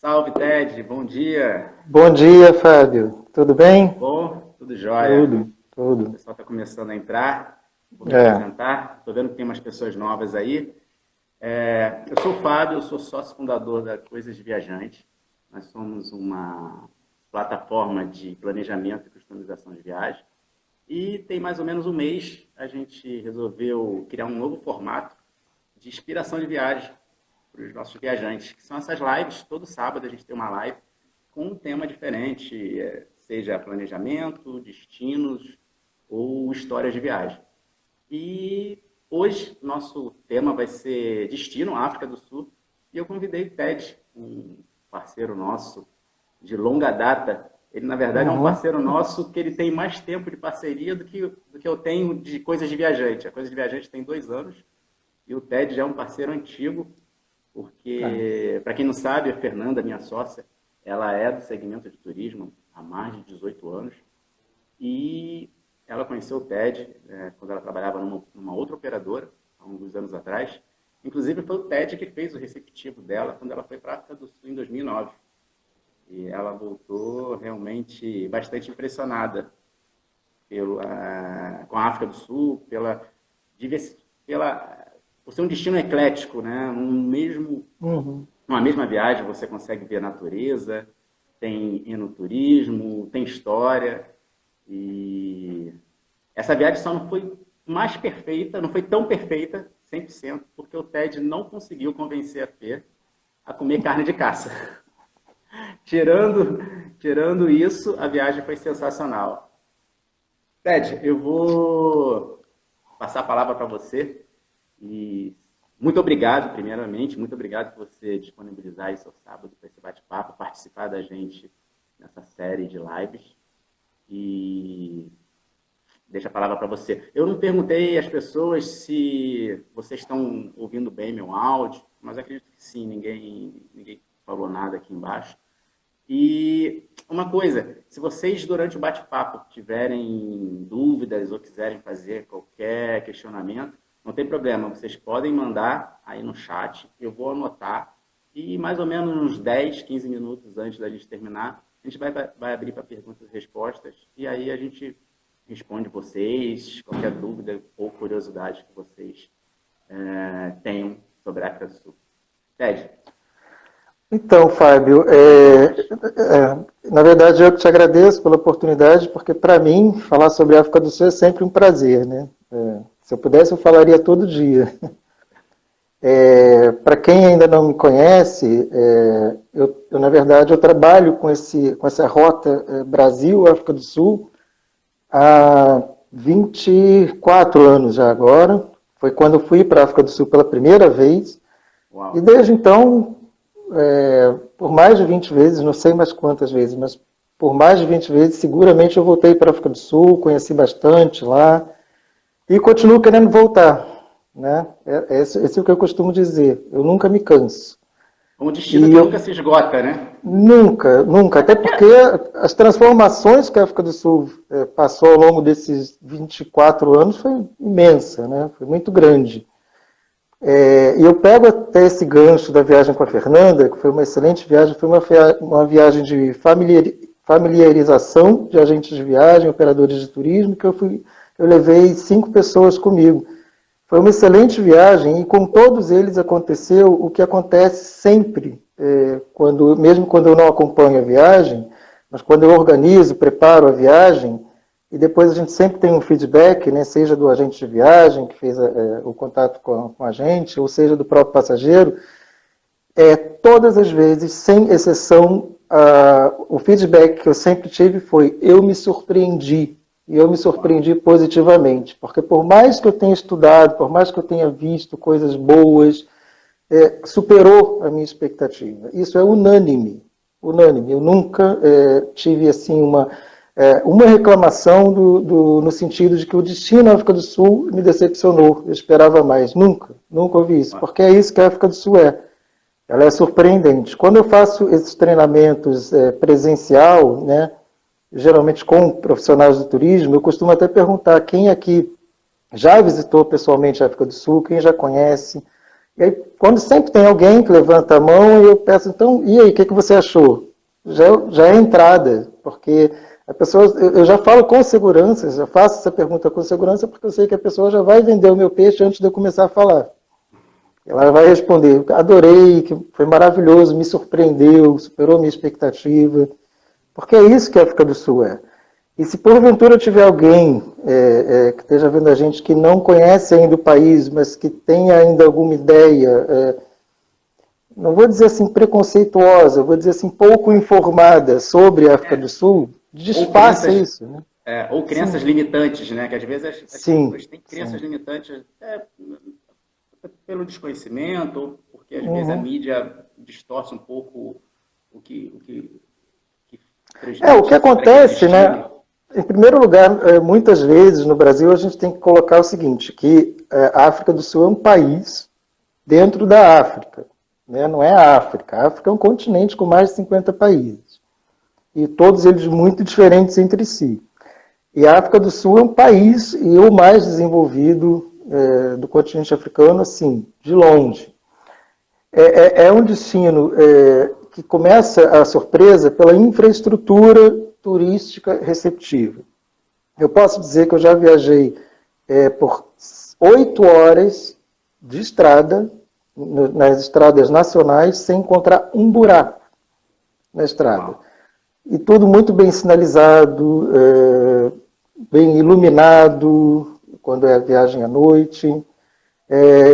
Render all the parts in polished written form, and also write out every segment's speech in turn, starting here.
Salve, Ted, bom dia. Bom dia, Fábio. Tudo bem? Bom, tudo jóia. Tudo, O tudo. pessoal está começando a entrar. Vou me É. apresentar. Estou vendo que tem umas pessoas novas aí. Eu sou o Fábio, eu sou sócio fundador da Coisas de Viajante. Nós somos uma plataforma de planejamento e customização de viagem. E tem mais ou menos um mês a gente resolveu criar um novo formato de inspiração de viagem para os nossos viajantes, que são essas lives. Todo sábado a gente tem uma live com um tema diferente, seja planejamento, destinos ou histórias de viagem. E hoje nosso tema vai ser destino, África do Sul, e eu convidei o Ted, um parceiro nosso de longa data. Ele, na verdade, é um Uhum. parceiro nosso que ele tem mais tempo de parceria do que eu tenho de Coisas de Viajante. A Coisa de Viajante tem 2 anos e o Ted já é um parceiro antigo, É. porque, para quem não sabe, a Fernanda, minha sócia, ela é do segmento de turismo há mais de 18 anos e ela conheceu o Ted quando ela trabalhava numa outra operadora, há uns anos atrás. Inclusive, foi o Ted que fez o receptivo dela quando ela foi para a África do Sul em 2009. E ela voltou realmente bastante impressionada com a África do Sul, pela, por ser um destino eclético, né? Uhum. Numa mesma viagem você consegue ver a natureza, tem enoturismo, tem história. E essa viagem só não foi mais perfeita, não foi tão perfeita, 100%, porque o Ted não conseguiu convencer a Fê a comer carne de caça. Tirando, tirando isso, a viagem foi sensacional. Ted, eu vou passar a palavra para você. E muito obrigado, primeiramente, muito obrigado por você disponibilizar esse seu sábado para esse bate-papo, participar da gente nessa série de lives. E deixa a palavra para você. Eu não perguntei às pessoas se vocês estão ouvindo bem meu áudio, mas acredito que sim, ninguém falou nada aqui embaixo. E uma coisa, se vocês durante o bate-papo tiverem dúvidas ou quiserem fazer qualquer questionamento, não tem problema, vocês podem mandar aí no chat, eu vou anotar e mais ou menos uns 10, 15 minutos antes da gente terminar, a gente vai abrir para perguntas e respostas e aí a gente responde vocês, qualquer dúvida ou curiosidade que vocês tenham sobre a África do Sul. Ted, Então, Fábio, palavra é mais. na verdade eu que te agradeço pela oportunidade, porque para mim falar sobre a África do Sul é sempre um prazer, né? Se eu pudesse, eu falaria todo dia. Para quem ainda não me conhece, na verdade eu trabalho com essa rota Brasil-África do Sul há 24 anos já agora. Foi quando eu fui para a África do Sul pela primeira vez. E Uau, desde então, por mais de 20 vezes, não sei mais quantas vezes, mas por mais de 20 vezes, seguramente eu voltei para a África do Sul, conheci bastante lá e continuo querendo voltar. Né? Esse é o que eu costumo dizer. Eu nunca me canso. um destino E que nunca eu se esgota, né? nunca, nunca, É até porque porque as transformações que a África do Sul passou ao longo desses 24 anos foi imensa, né? Foi muito grande. E eu pego até esse gancho da viagem com a Fernanda, que foi uma excelente viagem, foi uma viagem de familiarização de agentes de viagem, operadores de turismo, que eu levei 5 pessoas comigo. Foi uma excelente viagem e com todos eles aconteceu o que acontece sempre, mesmo quando eu não acompanho a viagem, mas quando eu organizo, preparo a viagem, e depois a gente sempre tem um feedback, né, seja do agente de viagem que fez o contato com a gente, ou seja do próprio passageiro, todas as vezes, sem exceção, o feedback que eu sempre tive foi: eu me surpreendi. E eu me surpreendi positivamente, porque por mais que eu tenha estudado, por mais que eu tenha visto coisas boas, superou a minha expectativa. Isso é unânime, unânime. Eu nunca tive assim uma reclamação no sentido de que o destino à África do Sul me decepcionou. Eu esperava mais. Nunca, nunca ouvi isso, porque é isso que a África do Sul é. Ela é surpreendente. Quando eu faço esses treinamentos presencial, né, geralmente com profissionais do turismo, eu costumo até perguntar quem aqui já visitou pessoalmente a África do Sul, quem já conhece. E aí, quando sempre tem alguém que levanta a mão, eu peço, então, e aí, o que você achou? Já é entrada, porque a pessoa, eu já falo com segurança, já faço essa pergunta com segurança, porque eu sei que a pessoa já vai vender o meu peixe antes de eu começar a falar. Ela vai responder, adorei, que foi maravilhoso, me surpreendeu, superou minha expectativa, porque é isso que a África do Sul é. E se porventura tiver alguém que esteja vendo a gente que não conhece ainda o país, mas que tem ainda alguma ideia, não vou dizer assim preconceituosa, vou dizer assim pouco informada sobre a África do Sul, desfaça isso. Né? Ou crenças limitantes, né? Que às vezes as pessoas têm crenças limitantes pelo desconhecimento, ou porque às vezes a mídia distorce um pouco o que o que acontece, né? Em primeiro lugar, muitas vezes no Brasil a gente tem que colocar o seguinte, que a África do Sul é um país dentro da África, né? Não é a África. A África é um continente com mais de 50 países, e todos eles muito diferentes entre si. E a África do Sul é um país e o mais desenvolvido do continente africano, assim, de longe. É um destino que começa a surpresa pela infraestrutura turística receptiva. Eu posso dizer que eu já viajei por 8 horas de estrada, nas estradas nacionais, sem encontrar um buraco na estrada. E tudo muito bem sinalizado, bem iluminado, quando é a viagem à noite.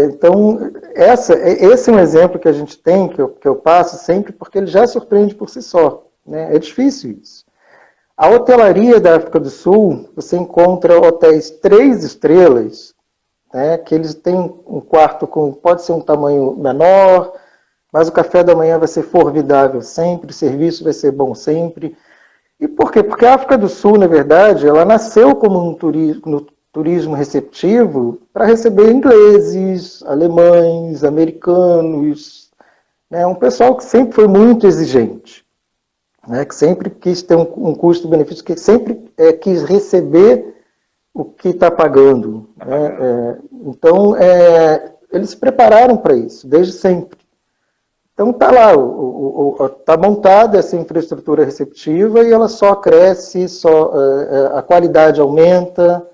Então, esse é um exemplo que a gente tem, que eu passo sempre, porque ele já surpreende por si só. Né? É difícil isso. A hotelaria da África do Sul, você encontra hotéis 3 estrelas, né, que eles têm um quarto pode ser um tamanho menor, mas o café da manhã vai ser formidável sempre, o serviço vai ser bom sempre. E por quê? Porque a África do Sul, na verdade, ela nasceu como um turismo receptivo para receber ingleses, alemães, americanos, né, um pessoal que sempre foi muito exigente. Né, que sempre quis ter um custo-benefício, que sempre quis receber o que está pagando. Né? Então, eles se prepararam para isso, desde sempre. Então, está lá, está montada essa infraestrutura receptiva e ela só cresce, a qualidade aumenta,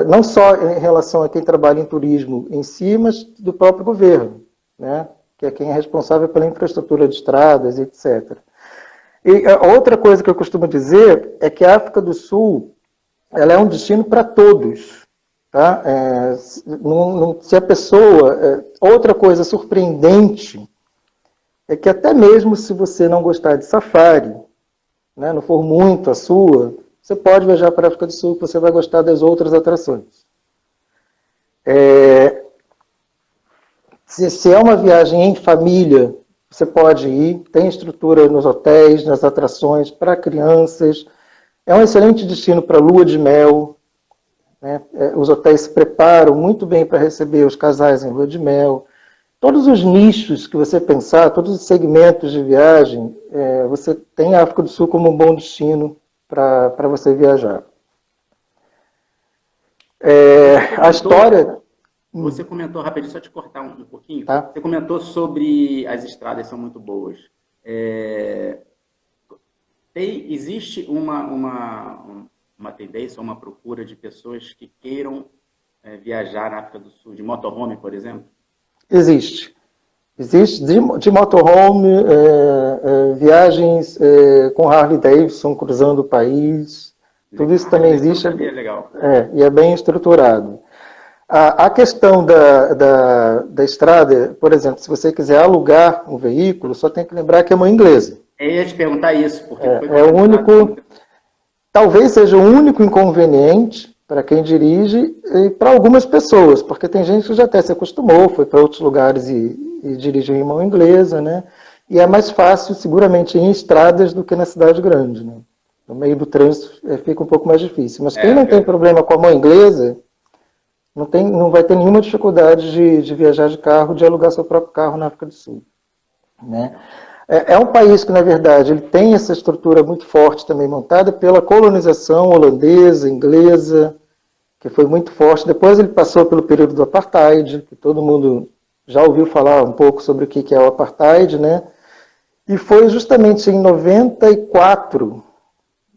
não só em relação a quem trabalha em turismo em si, mas do próprio governo, né? Que é quem é responsável pela infraestrutura de estradas, etc. E outra coisa que eu costumo dizer é que a África do Sul ela é um destino para todos. Tá? Se a pessoa... outra coisa surpreendente é que até mesmo se você não gostar de safari, né, não for muito a sua, você pode viajar para a África do Sul, que você vai gostar das outras atrações. Se é uma viagem em família, você pode ir, tem estrutura nos hotéis, nas atrações, para crianças. É um excelente destino para lua de mel. Né? Os hotéis se preparam muito bem para receber os casais em lua de mel. Todos os nichos que você pensar, todos os segmentos de viagem, você tem a África do Sul como um bom destino para você viajar. A história... Você comentou, rapidinho, só te cortar um pouquinho, tá? Você comentou sobre as estradas são muito boas. Existe uma tendência, uma procura de pessoas que queiram viajar na África do Sul, de motorhome, por exemplo? Existe. Existe de motorhome, viagens com Harley Davidson cruzando o país. Tudo isso também existe. Legal. E é bem estruturado. A questão da estrada, por exemplo, se você quiser alugar um veículo, só tem que lembrar que é uma inglesa. Eu ia te perguntar isso, porque é o único, talvez seja o único inconveniente para quem dirige e para algumas pessoas, porque tem gente que já até se acostumou, foi para outros lugares e dirigiu em mão inglesa, né? E é mais fácil, seguramente, em estradas do que na cidade grande, né? No meio do trânsito fica um pouco mais difícil. Mas quem não tem problema com a mão inglesa, não vai ter nenhuma dificuldade de viajar de carro, de alugar seu próprio carro na África do Sul. Né? É um país que, na verdade, ele tem essa estrutura muito forte também montada pela colonização holandesa, inglesa, que foi muito forte. Depois ele passou pelo período do apartheid, que todo mundo já ouviu falar um pouco sobre o que é o apartheid, né? E foi justamente em 94,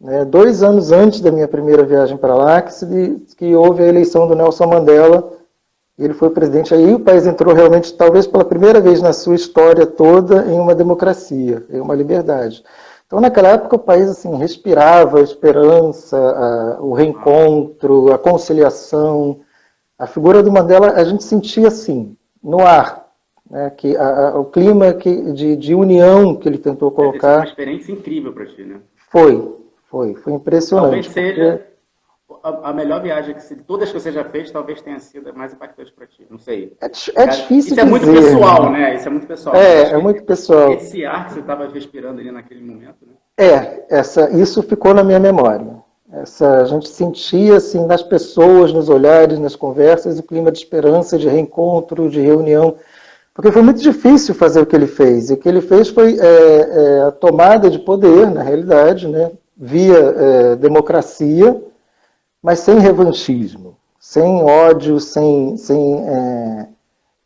né, 2 anos antes da minha primeira viagem para lá, que houve a eleição do Nelson Mandela. Ele foi presidente. Aí o país entrou realmente, talvez pela primeira vez na sua história toda, em uma democracia, em uma liberdade. Então, naquela época, o país assim, respirava a esperança, o reencontro, a conciliação. A figura do Mandela, a gente sentia assim, no ar, né, que o clima de união que ele tentou colocar. Foi uma experiência incrível para ti, né? Foi impressionante. Talvez seja a melhor viagem de todas que você já fez, talvez tenha sido a mais impactante para ti, não sei. É difícil Isso dizer. É muito pessoal, né? Isso é muito pessoal. É muito pessoal. Esse ar que você estava respirando ali naquele momento, né? Isso ficou na minha memória. A gente sentia assim nas pessoas, nos olhares, nas conversas, o clima de esperança, de reencontro, de reunião. Porque foi muito difícil fazer o que ele fez. E o que ele fez foi a tomada de poder, na realidade, né, via democracia, mas sem revanchismo, sem ódio, sem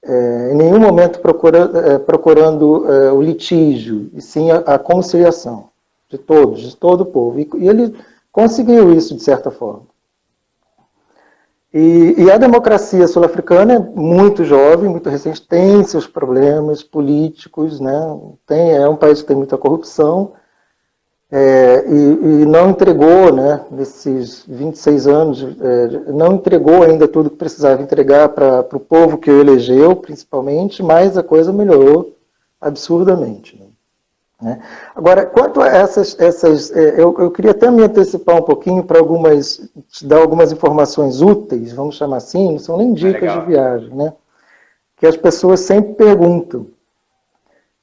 em nenhum momento procurando o litígio, e sim a conciliação de todos, de todo o povo. E ele conseguiu isso, de certa forma. E a democracia sul-africana é muito jovem, muito recente, tem seus problemas políticos, né? É um país que tem muita corrupção, e não entregou, né, nesses 26 anos, não entregou ainda tudo que precisava entregar para o povo que o elegeu, principalmente, mas a coisa melhorou absurdamente, né? Agora, quanto a eu queria até me antecipar um pouquinho para te dar algumas informações úteis, vamos chamar assim, não são nem dicas de viagem, né? Que as pessoas sempre perguntam.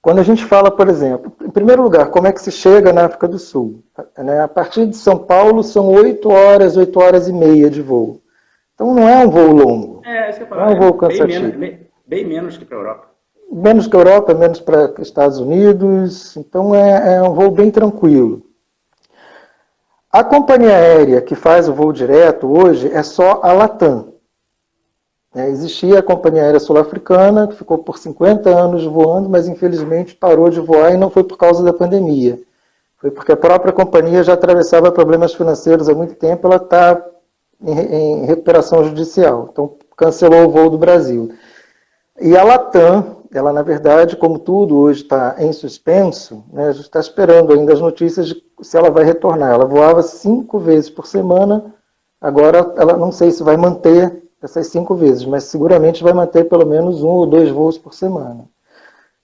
Quando a gente fala, por exemplo, em primeiro lugar, como é que se chega na África do Sul? Né? A partir de São Paulo são 8 horas e meia de voo. Então não é um voo longo. Não é um voo cansativo. Bem menos que para a Europa. Menos que a Europa, menos para os Estados Unidos. Então é um voo bem tranquilo. A companhia aérea que faz o voo direto hoje é só a Latam. Existia a companhia aérea sul-africana, que ficou por 50 anos voando, mas infelizmente parou de voar e não foi por causa da pandemia. Foi porque a própria companhia já atravessava problemas financeiros há muito tempo, ela está em recuperação judicial. Então cancelou o voo do Brasil. E a Latam, ela na verdade, como tudo hoje está em suspenso, né, a gente está esperando ainda as notícias de se ela vai retornar. Ela voava 5 vezes por semana, agora ela não sei se vai manter essas 5 vezes, mas seguramente vai manter pelo menos 1 ou 2 voos por semana.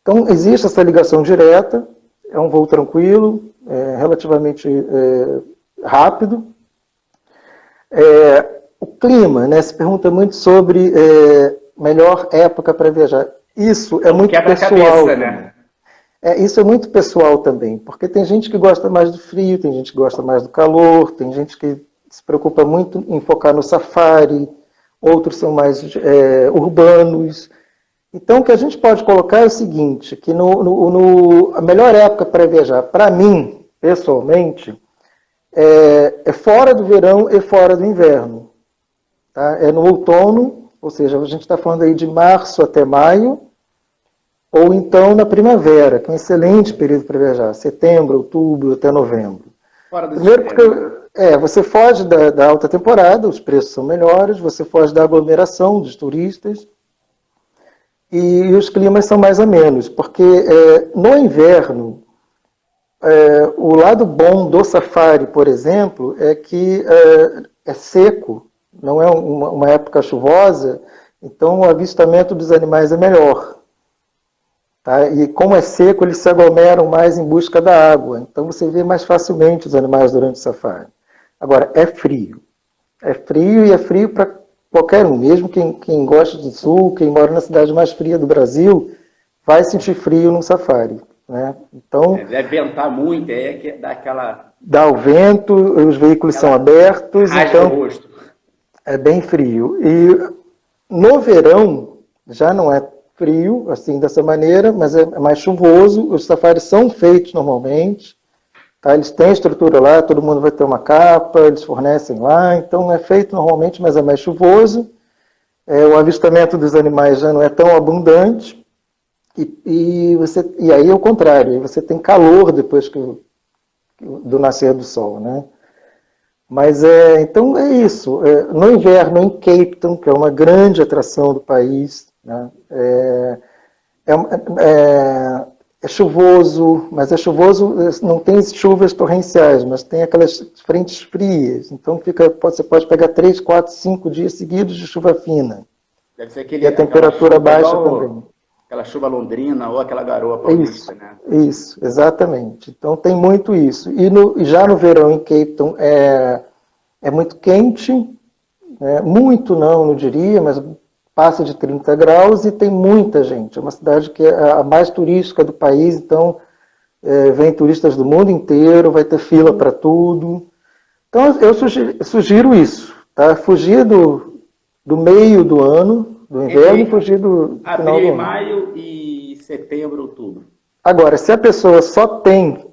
Então, existe essa ligação direta, é um voo tranquilo, relativamente rápido. O clima, né, se pergunta muito sobre melhor época para viajar. Isso é muito pessoal. Né? Isso é muito pessoal também, porque tem gente que gosta mais do frio, tem gente que gosta mais do calor, tem gente que se preocupa muito em focar no safari, outros são mais urbanos. Então, o que a gente pode colocar é o seguinte, que a melhor época para viajar, para mim, pessoalmente, é fora do verão e fora do inverno. Tá? É no outono, ou seja, a gente está falando aí de março até maio, ou então na primavera, que é um excelente período para viajar, setembro, outubro até novembro. Primeiro porque você foge da alta temporada, os preços são melhores, você foge da aglomeração dos turistas e os climas são mais amenos, porque no inverno, o lado bom do safari, por exemplo, é que é seco, não é uma época chuvosa, então o avistamento dos animais é melhor. Tá? E como é seco, eles se aglomeram mais em busca da água. Então você vê mais facilmente os animais durante o safari. Agora, é frio. É frio e é frio para qualquer um. Mesmo quem gosta do sul, quem mora na cidade mais fria do Brasil, vai sentir frio no safari. Né? Então, deve ventar muito, que dá aquela... Dá o vento, os veículos são abertos. Então, o rosto. É bem frio. E no verão, já não é frio, assim, dessa maneira, mas é mais chuvoso. Os safaris são feitos normalmente, tá? Eles têm estrutura lá, todo mundo vai ter uma capa, eles fornecem lá, então é feito normalmente, mas é mais chuvoso. o avistamento dos animais já não é tão abundante, e aí é o contrário, aí você tem calor depois do nascer do sol, né? Mas então é isso. No inverno, em Cape Town, que é uma grande atração do país, né? É, é chuvoso, mas é chuvoso, não tem chuvas torrenciais, mas tem aquelas frentes frias. Então você pode pegar 3, 4, 5 dias seguidos de chuva fina. Deve ser E a temperatura baixa também. Aquela chuva londrina ou aquela garoa paulista, né? Isso, exatamente. Então tem muito isso. E já no verão em Cape Town é muito quente, né? Muito não diria, mas passa de 30 graus e tem muita gente. É uma cidade que é a mais turística do país, então vem turistas do mundo inteiro, vai ter fila para tudo. Então eu sugiro isso, tá? Fugir do meio do ano, do inverno, e fugir do final do ano. Abril, maio e setembro, outubro. Agora, se a pessoa só tem,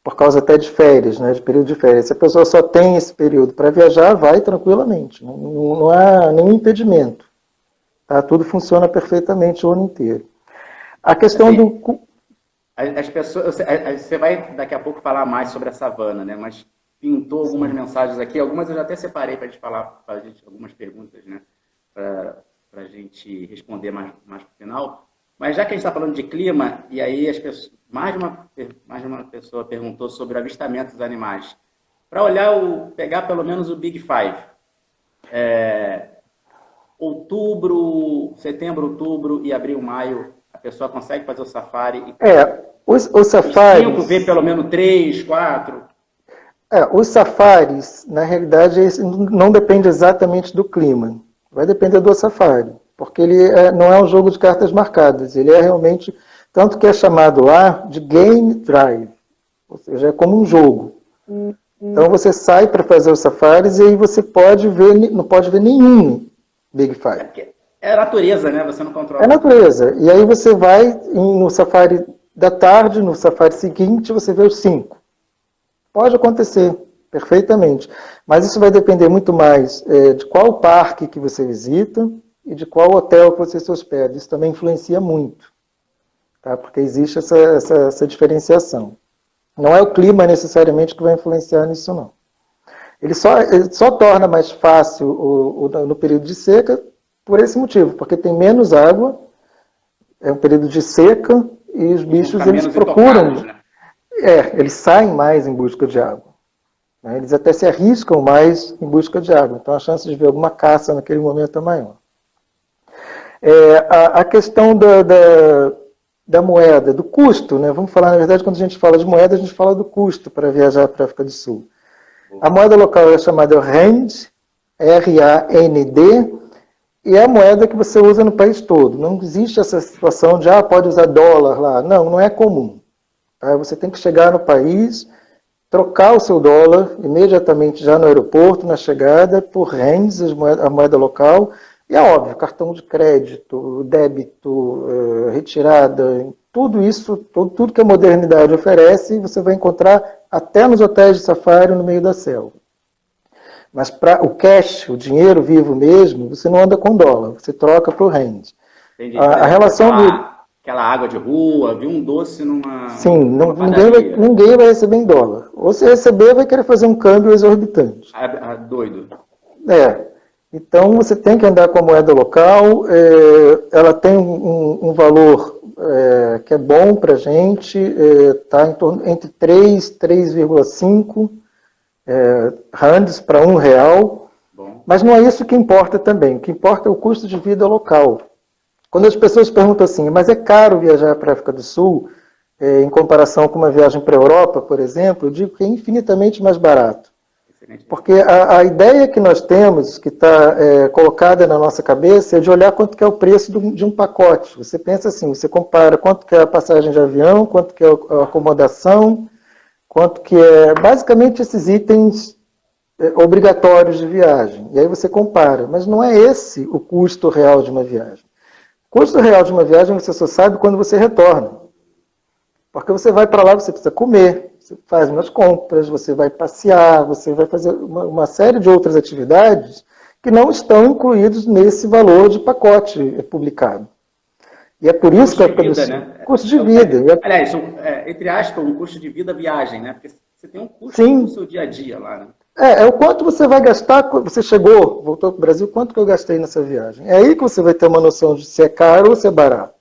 por causa até de férias, né, de período de férias, se a pessoa só tem esse período para viajar, vai tranquilamente, não há nenhum impedimento. Tá? Tudo funciona perfeitamente o ano inteiro. A questão assim, as pessoas, você vai daqui a pouco falar mais sobre a savana, né? Mas pintou algumas mensagens aqui, algumas eu já até separei para a gente falar, para a gente, algumas perguntas, né? Para a gente responder mais para o final. Mas já que a gente está falando de clima, e aí as pessoas, mais de uma pessoa perguntou sobre o avistamento dos animais. Para olhar, pegar pelo menos o Big Five. Setembro, outubro e abril, maio, a pessoa consegue fazer o safari? Os safaris... 5, vê pelo menos 3, 4... os safaris, na realidade, não depende exatamente do clima. Vai depender do safari, porque ele não é um jogo de cartas marcadas. Ele é realmente, tanto que é chamado lá de game drive, ou seja, é como um jogo. Então você sai para fazer os safaris e aí você não pode ver nenhum Big Five. É a natureza, né? Você não controla. É a natureza. E aí você vai no safari da tarde, no safari seguinte, você vê os 5. Pode acontecer, perfeitamente. Mas isso vai depender muito mais de qual parque que você visita e de qual hotel que você se hospeda. Isso também influencia muito, tá? Porque existe essa diferenciação. Não é o clima necessariamente que vai influenciar nisso, não. Ele só torna mais fácil no período de seca por esse motivo, porque tem menos água, é um período de seca e os bichos eles procuram... Né? Eles saem mais em busca de água. Né? Eles até se arriscam mais em busca de água. Então a chance de ver alguma caça naquele momento é maior. A questão da moeda, do custo, né? Vamos falar, na verdade, quando a gente fala de moeda, a gente fala do custo para viajar para a África do Sul. A moeda local é chamada Rand, R-A-N-D, e é a moeda que você usa no país todo. Não existe essa situação de, pode usar dólar lá. Não é comum. Tá? Você tem que chegar no país, trocar o seu dólar imediatamente já no aeroporto, na chegada, por rands, a moeda local. E é óbvio, cartão de crédito, débito, retirada, tudo isso, tudo que a modernidade oferece, você vai encontrar até nos hotéis de safari no meio da selva. Mas para o cash, o dinheiro vivo mesmo, você não anda com dólar, você troca para o rand. A relação aquela água de rua, viu um doce numa... Sim, ninguém vai receber em dólar. Ou se receber, vai querer fazer um câmbio exorbitante. Doido. Então você tem que andar com a moeda local, ela tem um valor que é bom para a gente, está entre 3 e 3,5 rands para R$1. Mas não é isso que importa também, o que importa é o custo de vida local. Quando as pessoas perguntam assim, mas é caro viajar para a África do Sul, em comparação com uma viagem para a Europa, por exemplo, eu digo que é infinitamente mais barato. Porque a ideia que nós temos, que está colocada na nossa cabeça, é de olhar quanto que é o preço de um pacote. Você pensa assim, você compara quanto que é a passagem de avião, quanto que é a acomodação, quanto que é basicamente esses itens obrigatórios de viagem. E aí você compara, mas não é esse o custo real de uma viagem. O custo real de uma viagem você só sabe quando você retorna. Porque você vai para lá, você precisa comer, você faz umas compras, você vai passear, você vai fazer uma série de outras atividades que não estão incluídos nesse valor de pacote publicado. E é por isso que a África do Sul... Né? Custo de vida. Aliás, entre aspas, um custo de vida viagem, né? Porque você tem um custo no seu dia a dia lá, né? É o quanto você vai gastar, você voltou para o Brasil, quanto que eu gastei nessa viagem? É aí que você vai ter uma noção de se é caro ou se é barato.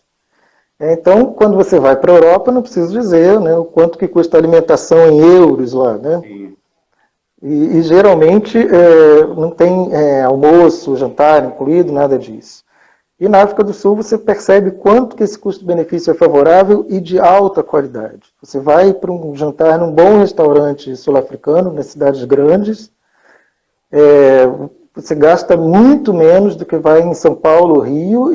Então, quando você vai para a Europa, não preciso dizer, né, o quanto que custa a alimentação em euros lá, né? Sim. E geralmente não tem almoço, jantar incluído, nada disso. E na África do Sul você percebe quanto que esse custo-benefício é favorável e de alta qualidade. Você vai para um jantar num bom restaurante sul-africano, nas cidades grandes, você gasta muito menos do que vai em São Paulo, Rio,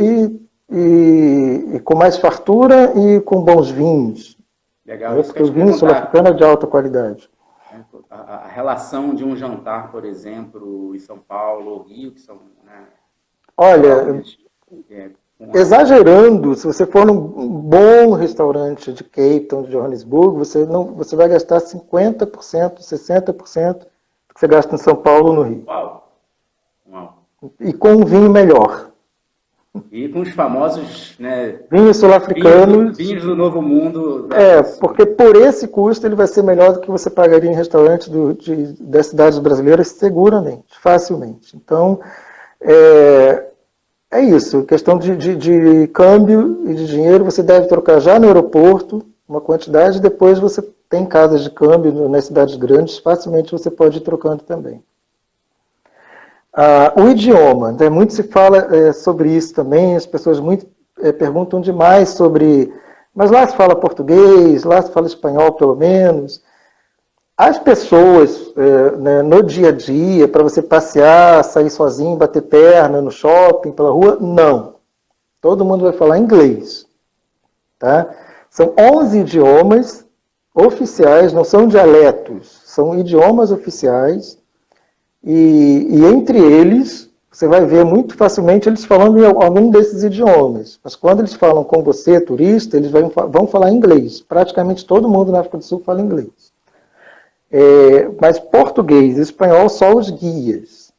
e com mais fartura e com bons vinhos. Legal. Porque o vinho sul-africano é de alta qualidade. A relação de um jantar, por exemplo, em São Paulo ou Rio, que são... Né, olha... exagerando, se você for num bom restaurante de Cape Town, de Johannesburgo, você vai gastar 50%, 60% do que você gasta em São Paulo ou no Rio. Uau. E com um vinho melhor. E com os famosos, né, vinhos sul-africanos. Vinhos do Novo Mundo. Porque por esse custo ele vai ser melhor do que você pagaria em restaurantes das cidades brasileiras seguramente, facilmente. Então, é isso, questão de câmbio e de dinheiro, você deve trocar já no aeroporto uma quantidade, depois você tem casas de câmbio nas cidades grandes, facilmente você pode ir trocando também. O idioma, né, muito se fala sobre isso também, as pessoas muito perguntam demais sobre, mas lá se fala português, lá se fala espanhol pelo menos. As pessoas, né, no dia a dia, para você passear, sair sozinho, bater perna no shopping, pela rua, não. Todo mundo vai falar inglês. Tá? São 11 idiomas oficiais, não são dialetos, são idiomas oficiais. E entre eles, você vai ver muito facilmente eles falando em algum desses idiomas. Mas quando eles falam com você, turista, eles vão falar inglês. Praticamente todo mundo na África do Sul fala inglês. Mas português e espanhol só os guias.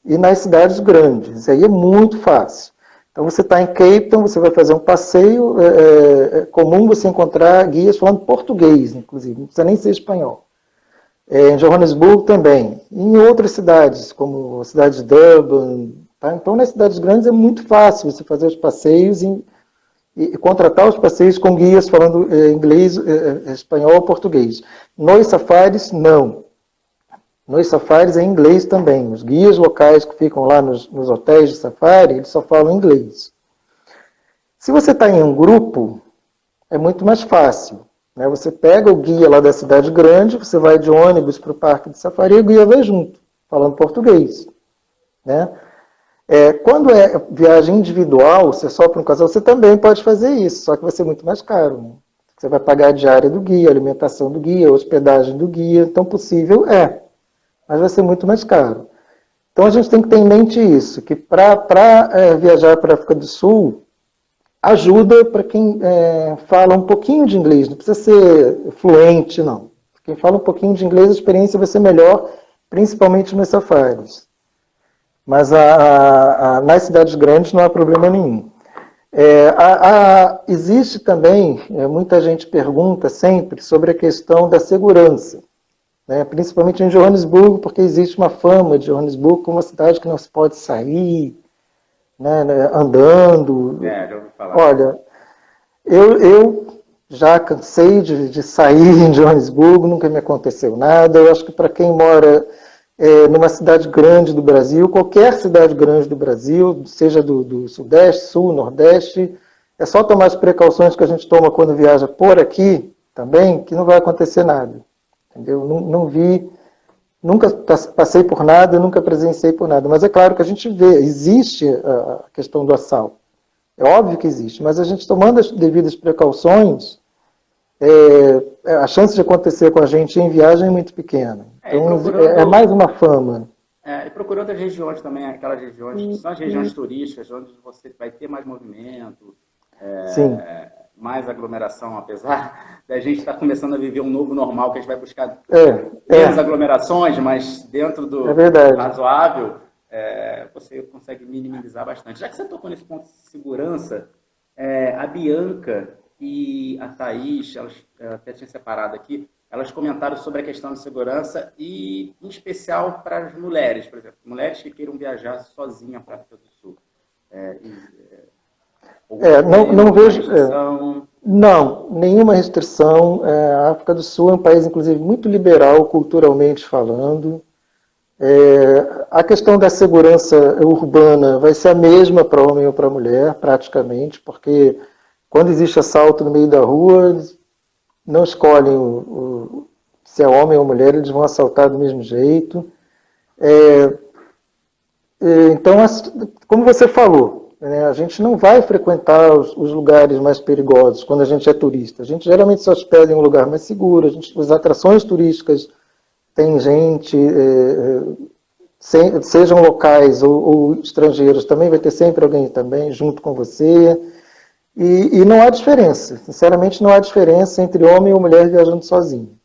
E nas cidades grandes. Aí é muito fácil. Então você está em Cape Town, você vai fazer um passeio, é comum você encontrar guias falando português, inclusive, não precisa nem ser espanhol. Em Johannesburgo também. E em outras cidades, como a cidade de Durban. Tá? Então nas cidades grandes é muito fácil você fazer os passeios e contratar os passeios com guias falando inglês, espanhol ou português. Nos safaris, não. Nos safaris é inglês também. Os guias locais que ficam lá nos hotéis de safari, eles só falam inglês. Se você está em um grupo, é muito mais fácil. Né? Você pega o guia lá da cidade grande, você vai de ônibus para o parque de safari e o guia vai junto, falando português. Né? Quando é viagem individual, você só para um casal, você também pode fazer isso, só que vai ser muito mais caro. Né? Você vai pagar a diária do guia, a alimentação do guia, a hospedagem do guia, então possível mas vai ser muito mais caro. Então a gente tem que ter em mente isso, que para viajar para a África do Sul, ajuda para quem fala um pouquinho de inglês, não precisa ser fluente, não. Quem fala um pouquinho de inglês, a experiência vai ser melhor, principalmente nos safaris. Mas nas cidades grandes não há problema nenhum. Existe também, muita gente pergunta sempre sobre a questão da segurança, né? Principalmente em Johannesburgo, porque existe uma fama de Johannesburgo como uma cidade que não se pode sair, né, andando. Já ouvi falar. Olha, eu já cansei de sair em Johannesburgo, nunca me aconteceu nada. Eu acho que para quem mora numa cidade grande do Brasil, qualquer cidade grande do Brasil, seja do Sudeste, Sul, Nordeste, é só tomar as precauções que a gente toma quando viaja por aqui também, que não vai acontecer nada. Entendeu? Não vi, nunca passei por nada, nunca presenciei por nada. Mas é claro que a gente vê, existe a questão do assalto. É óbvio que existe, mas a gente tomando as devidas precauções, a chance de acontecer com a gente em viagem é muito pequena. Então, é mais uma fama. E procurando outras regiões também, aquelas regiões que são as regiões turísticas, onde você vai ter mais movimento, Sim. mais aglomeração, apesar da gente estar começando a viver um novo normal, que a gente vai buscar menos aglomerações, mas dentro do razoável, você consegue minimizar bastante. Já que você tocou nesse ponto de segurança, a Bianca e a Thaís, elas até tinham separado aqui, elas comentaram sobre a questão de segurança e, em especial, para as mulheres, por exemplo, mulheres que queiram viajar sozinha para a África do Sul. Não vejo... Não, nenhuma restrição. A África do Sul é um país, inclusive, muito liberal, culturalmente falando. A questão da segurança urbana vai ser a mesma para homem ou para mulher, praticamente, porque quando existe assalto no meio da rua, eles não escolhem se é homem ou mulher, eles vão assaltar do mesmo jeito. Então, como você falou, a gente não vai frequentar os lugares mais perigosos quando a gente é turista. A gente geralmente se hospeda em um lugar mais seguro, as atrações turísticas têm gente, sejam locais ou estrangeiros, também vai ter sempre alguém também junto com você. E não há diferença, sinceramente não há diferença entre homem ou mulher viajando sozinho.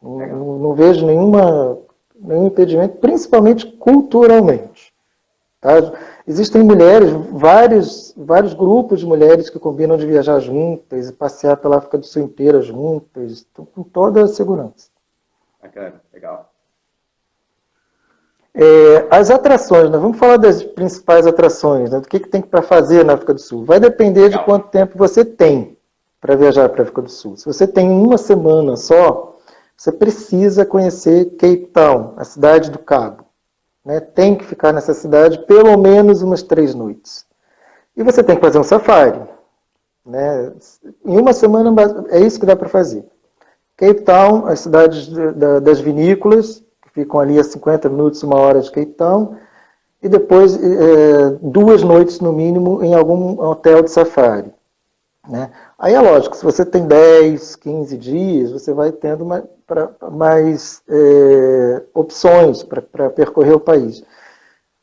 Não vejo nenhum impedimento, principalmente culturalmente. Tá? Existem mulheres, vários grupos de mulheres que combinam de viajar juntas e passear pela África do Sul inteira juntas, com toda a segurança. Bacana, legal. As atrações, nós vamos falar das principais atrações, né, do que tem para fazer na África do Sul. Vai depender de quanto tempo você tem para viajar para a África do Sul. Se você tem uma semana só, você precisa conhecer Cape Town, a cidade do Cabo. Né? Tem que ficar nessa cidade pelo menos umas 3 noites. E você tem que fazer um safari. Né? Em uma semana é isso que dá para fazer. Cape Town, as cidades das vinícolas, ficam ali a 50 minutos, 1 hora de Cape Town, e depois 2 noites no mínimo em algum hotel de safari. Né? Aí é lógico, se você tem 10, 15 dias, você vai tendo mais opções para percorrer o país.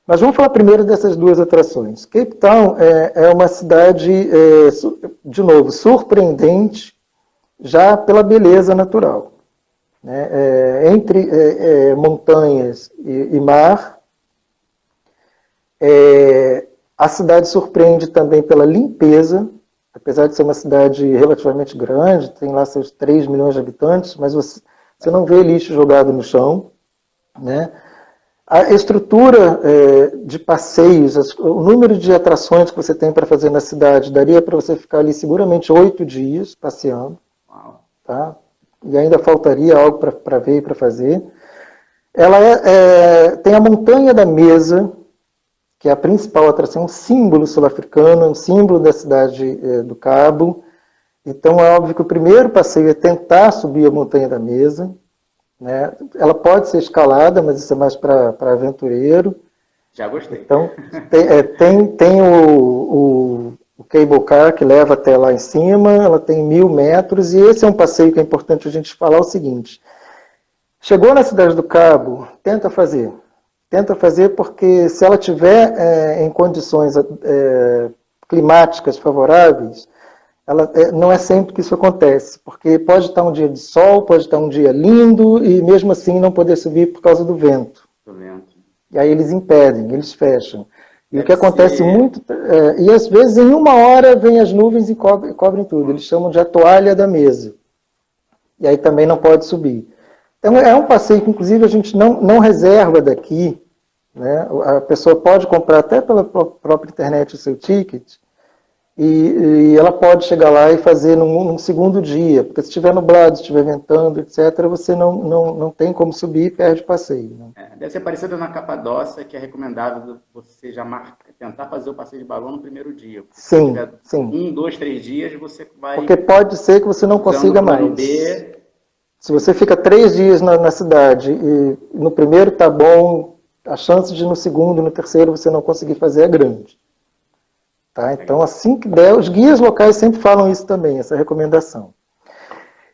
Mas vamos falar primeiro dessas 2 atrações. Cape Town é uma cidade, de novo, surpreendente, já pela beleza natural. Né? Entre montanhas e mar, a cidade surpreende também pela limpeza, apesar de ser uma cidade relativamente grande, tem lá seus 3 milhões de habitantes, mas você não vê lixo jogado no chão. Né? A estrutura de passeios, o número de atrações que você tem para fazer na cidade, daria para você ficar ali seguramente 8 dias passeando. Tá? E ainda faltaria algo para ver e para fazer. Ela tem a Montanha da Mesa, que é a principal atração, um símbolo sul-africano, um símbolo da cidade do Cabo. Então é óbvio que o primeiro passeio é tentar subir a Montanha da Mesa. Né? Ela pode ser escalada, mas isso é mais para aventureiro. Já gostei. Então tem o cable car que leva até lá em cima, ela tem 1000 metros, e esse é um passeio que é importante a gente falar o seguinte: chegou na Cidade do Cabo, tenta fazer porque se ela tiver em condições climáticas favoráveis, não é sempre que isso acontece, porque pode estar um dia de sol, pode estar um dia lindo, e mesmo assim não poder subir por causa do vento. E aí eles impedem, eles fecham. E o que acontece muito, e às vezes em 1 hora vem as nuvens e cobrem tudo. Eles chamam de a toalha da mesa. E aí também não pode subir. Então é um passeio que inclusive a gente não reserva daqui. Né? A pessoa pode comprar até pela própria internet o seu ticket, e ela pode chegar lá e fazer num segundo dia, porque se estiver nublado, se estiver ventando, etc., você não tem como subir e perde o passeio. Né? Deve ser parecido na Capadócia, que é recomendável você já tentar fazer o passeio de balão no primeiro dia. Sim. 1, 2, 3 dias você vai... Porque pode ser que você não consiga mais. Se você fica 3 dias na cidade e no primeiro está bom, a chance de no segundo e no terceiro você não conseguir fazer é grande. Tá? Então, assim que der, os guias locais sempre falam isso também, essa recomendação.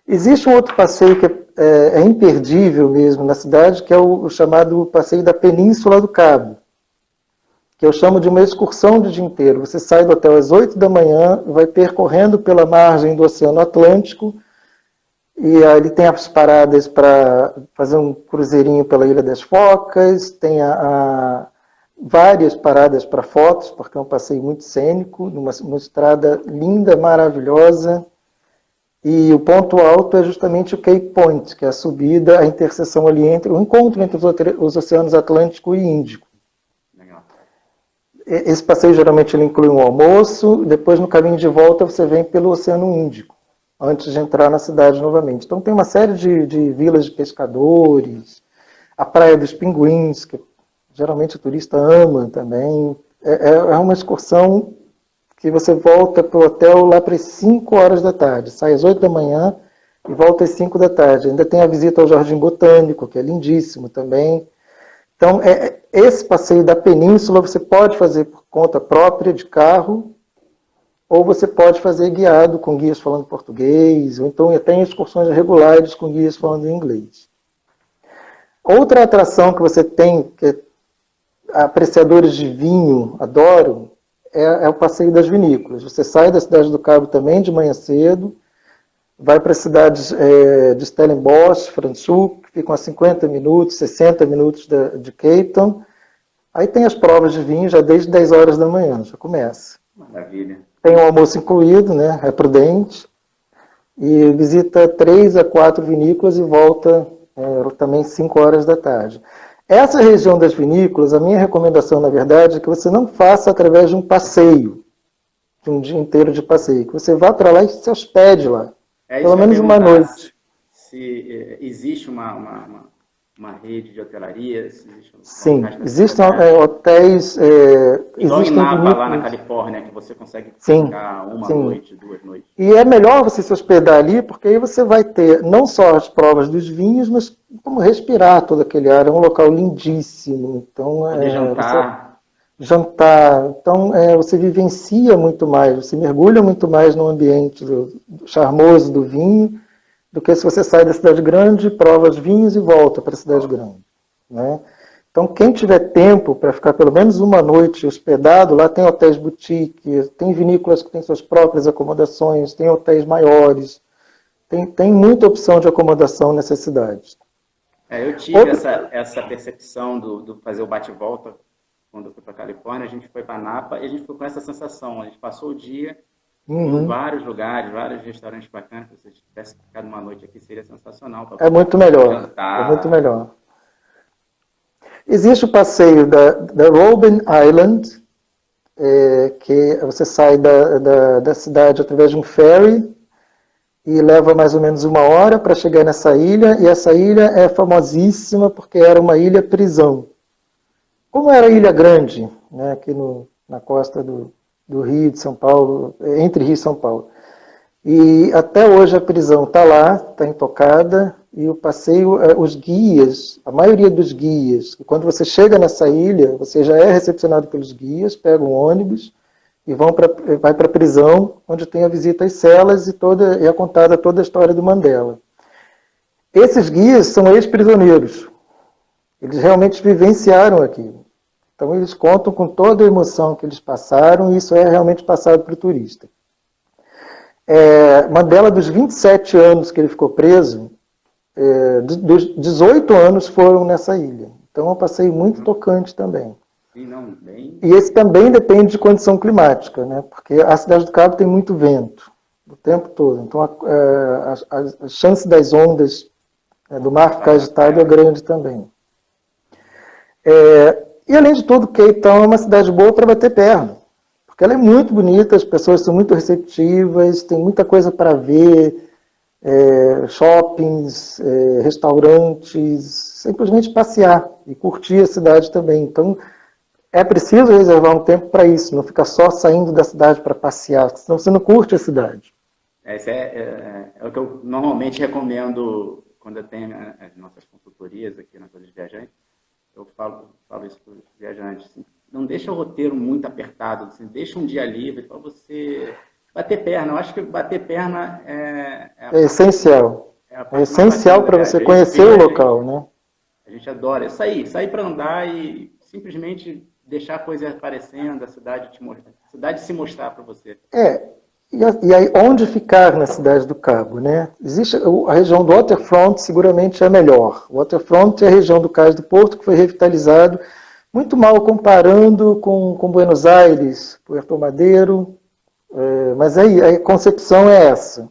Existe um outro passeio que é imperdível mesmo na cidade, que é o chamado passeio da Península do Cabo, que eu chamo de uma excursão de dia inteiro. Você sai do hotel às 8 da manhã, vai percorrendo pela margem do Oceano Atlântico, e aí ele tem as paradas para fazer um cruzeirinho pela Ilha das Focas, tem várias paradas para fotos, porque é um passeio muito cênico, numa estrada linda, maravilhosa. E o ponto alto é justamente o Cape Point, que é a subida, a interseção ali entre o encontro entre os oceanos Atlântico e Índico. Legal. Esse passeio geralmente ele inclui um almoço, depois no caminho de volta você vem pelo Oceano Índico, antes de entrar na cidade novamente. Então tem uma série de vilas de pescadores, a Praia dos Pinguins, que geralmente o turista ama também. É uma excursão que você volta para o hotel lá para as 5 horas da tarde, sai às 8 da manhã e volta às 5 da tarde. Ainda tem a visita ao Jardim Botânico, que é lindíssimo também. Então, esse passeio da península você pode fazer por conta própria, de carro, ou você pode fazer guiado, com guias falando português, ou então tem excursões regulares com guias falando inglês. Outra atração que você tem, que apreciadores de vinho adoram, é o passeio das vinícolas. Você sai da cidade do Cabo também de manhã cedo, vai para as cidades de Stellenbosch, Franschhoek, que ficam a 50 minutos, 60 minutos de Cape Town. Aí tem as provas de vinho já desde 10 horas da manhã, já começa. Maravilha. Tem um almoço incluído, né? É prudente. E visita 3 a 4 vinícolas e volta também 5 horas da tarde. Essa região das vinícolas, a minha recomendação, na verdade, é que você não faça através de um passeio, de um dia inteiro de passeio, que você vá para lá e se hospede lá, pelo menos uma noite. Se existe uma rede de hotelaria? Sim, existem hotéis... Igual em existem Napa, vinícolas lá na Califórnia, que você consegue sim, ficar uma sim. noite, 2 noites. E é melhor você se hospedar ali, porque aí você vai ter não só as provas dos vinhos, mas como respirar todo aquele ar. É um local lindíssimo. Então, Poder jantar. Jantar. Então, você vivencia muito mais, você mergulha muito mais no ambiente do charmoso do vinho, do que se você sai da cidade grande, prova os vinhos e volta para a cidade grande. Né? Então, quem tiver tempo para ficar pelo menos uma noite hospedado, lá tem hotéis boutique, tem vinícolas que têm suas próprias acomodações, tem hotéis maiores, tem muita opção de acomodação nessas cidades. Eu tive essa percepção do fazer o bate-volta quando eu fui para a Califórnia. A gente foi para Napa e a gente ficou com essa sensação. A gente passou o dia em vários lugares, vários restaurantes bacanas. Se você tivesse ficado uma noite aqui, seria sensacional. É muito melhor. Jantar. É muito melhor. Existe o passeio da Robben Island, que você sai da cidade através de um ferry e leva mais ou menos 1 hora para chegar nessa ilha, e essa ilha é famosíssima porque era uma ilha-prisão. Como era a Ilha Grande, né, aqui na costa do Rio de São Paulo, entre Rio e São Paulo. E até hoje a prisão está lá, está intocada, e o passeio, os guias, a maioria dos guias, quando você chega nessa ilha, você já é recepcionado pelos guias, pega um ônibus e vai para a prisão, onde tem a visita às celas e é contada toda a história do Mandela. Esses guias são ex-prisioneiros. Eles realmente vivenciaram aquilo. Então eles contam com toda a emoção que eles passaram, e isso é realmente passado para o turista. Mandela, dos 27 anos que ele ficou preso, dos 18 anos foram nessa ilha. Então é um passeio muito tocante também. E esse também depende de condição climática, né? Porque a cidade do Cabo tem muito vento o tempo todo. Então a chance das ondas do mar ficar agitado é grande também. E além de tudo, Cape Town é uma cidade boa para bater perna. Porque ela é muito bonita, as pessoas são muito receptivas, tem muita coisa para ver, shoppings, restaurantes, simplesmente passear e curtir a cidade também. Então, é preciso reservar um tempo para isso, não ficar só saindo da cidade para passear, senão você não curte a cidade. Esse é o que eu normalmente recomendo quando eu tenho as nossas consultorias aqui na Coisa de Viajante. Eu falo isso para os viajantes. Assim, não deixa o roteiro muito apertado, assim, deixa um dia livre para você bater perna. Eu acho que bater perna é essencial. É essencial para você conhecer o local, né? A gente adora sair para andar e simplesmente deixar a coisa aparecendo, a cidade se mostrar para você. E aí, onde ficar na cidade do Cabo, né? Existe a região do Waterfront, seguramente é a melhor. O Waterfront é a região do Cais do Porto, que foi revitalizado muito mal comparando com Buenos Aires, Puerto Madeiro, mas aí a concepção é essa.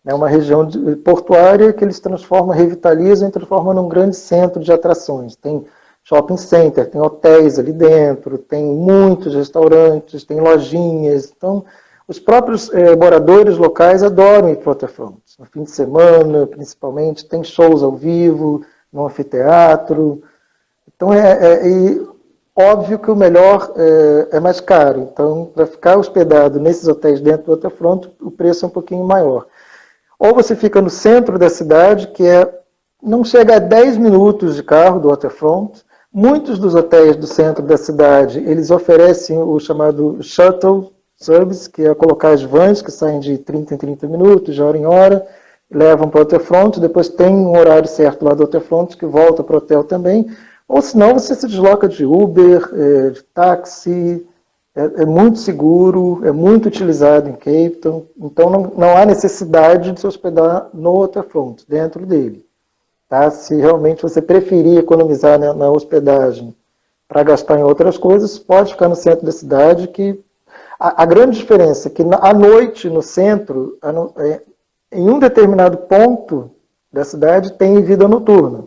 É uma região portuária que eles transformam, revitalizam e transformam num grande centro de atrações. Tem shopping center, tem hotéis ali dentro, tem muitos restaurantes, tem lojinhas. Então, os próprios moradores locais adoram ir para o Waterfront. No fim de semana, principalmente, tem shows ao vivo, no anfiteatro. Então, óbvio que o melhor é mais caro. Então, para ficar hospedado nesses hotéis dentro do Waterfront, o preço é um pouquinho maior. Ou você fica no centro da cidade, que não chega a 10 minutos de carro do Waterfront. Muitos dos hotéis do centro da cidade, eles oferecem o chamado shuttle service, que é colocar as vans que saem de 30 em 30 minutos, de hora em hora, levam para o Waterfront, depois tem um horário certo lá do Waterfront que volta para o hotel também. Ou senão você se desloca de Uber, de táxi, é muito seguro, é muito utilizado em Cape Town, então não há necessidade de se hospedar no Waterfront, dentro dele. Tá? Se realmente você preferir economizar na hospedagem para gastar em outras coisas, pode ficar no centro da cidade, que a grande diferença é que à noite no centro, em um determinado ponto da cidade tem vida noturna,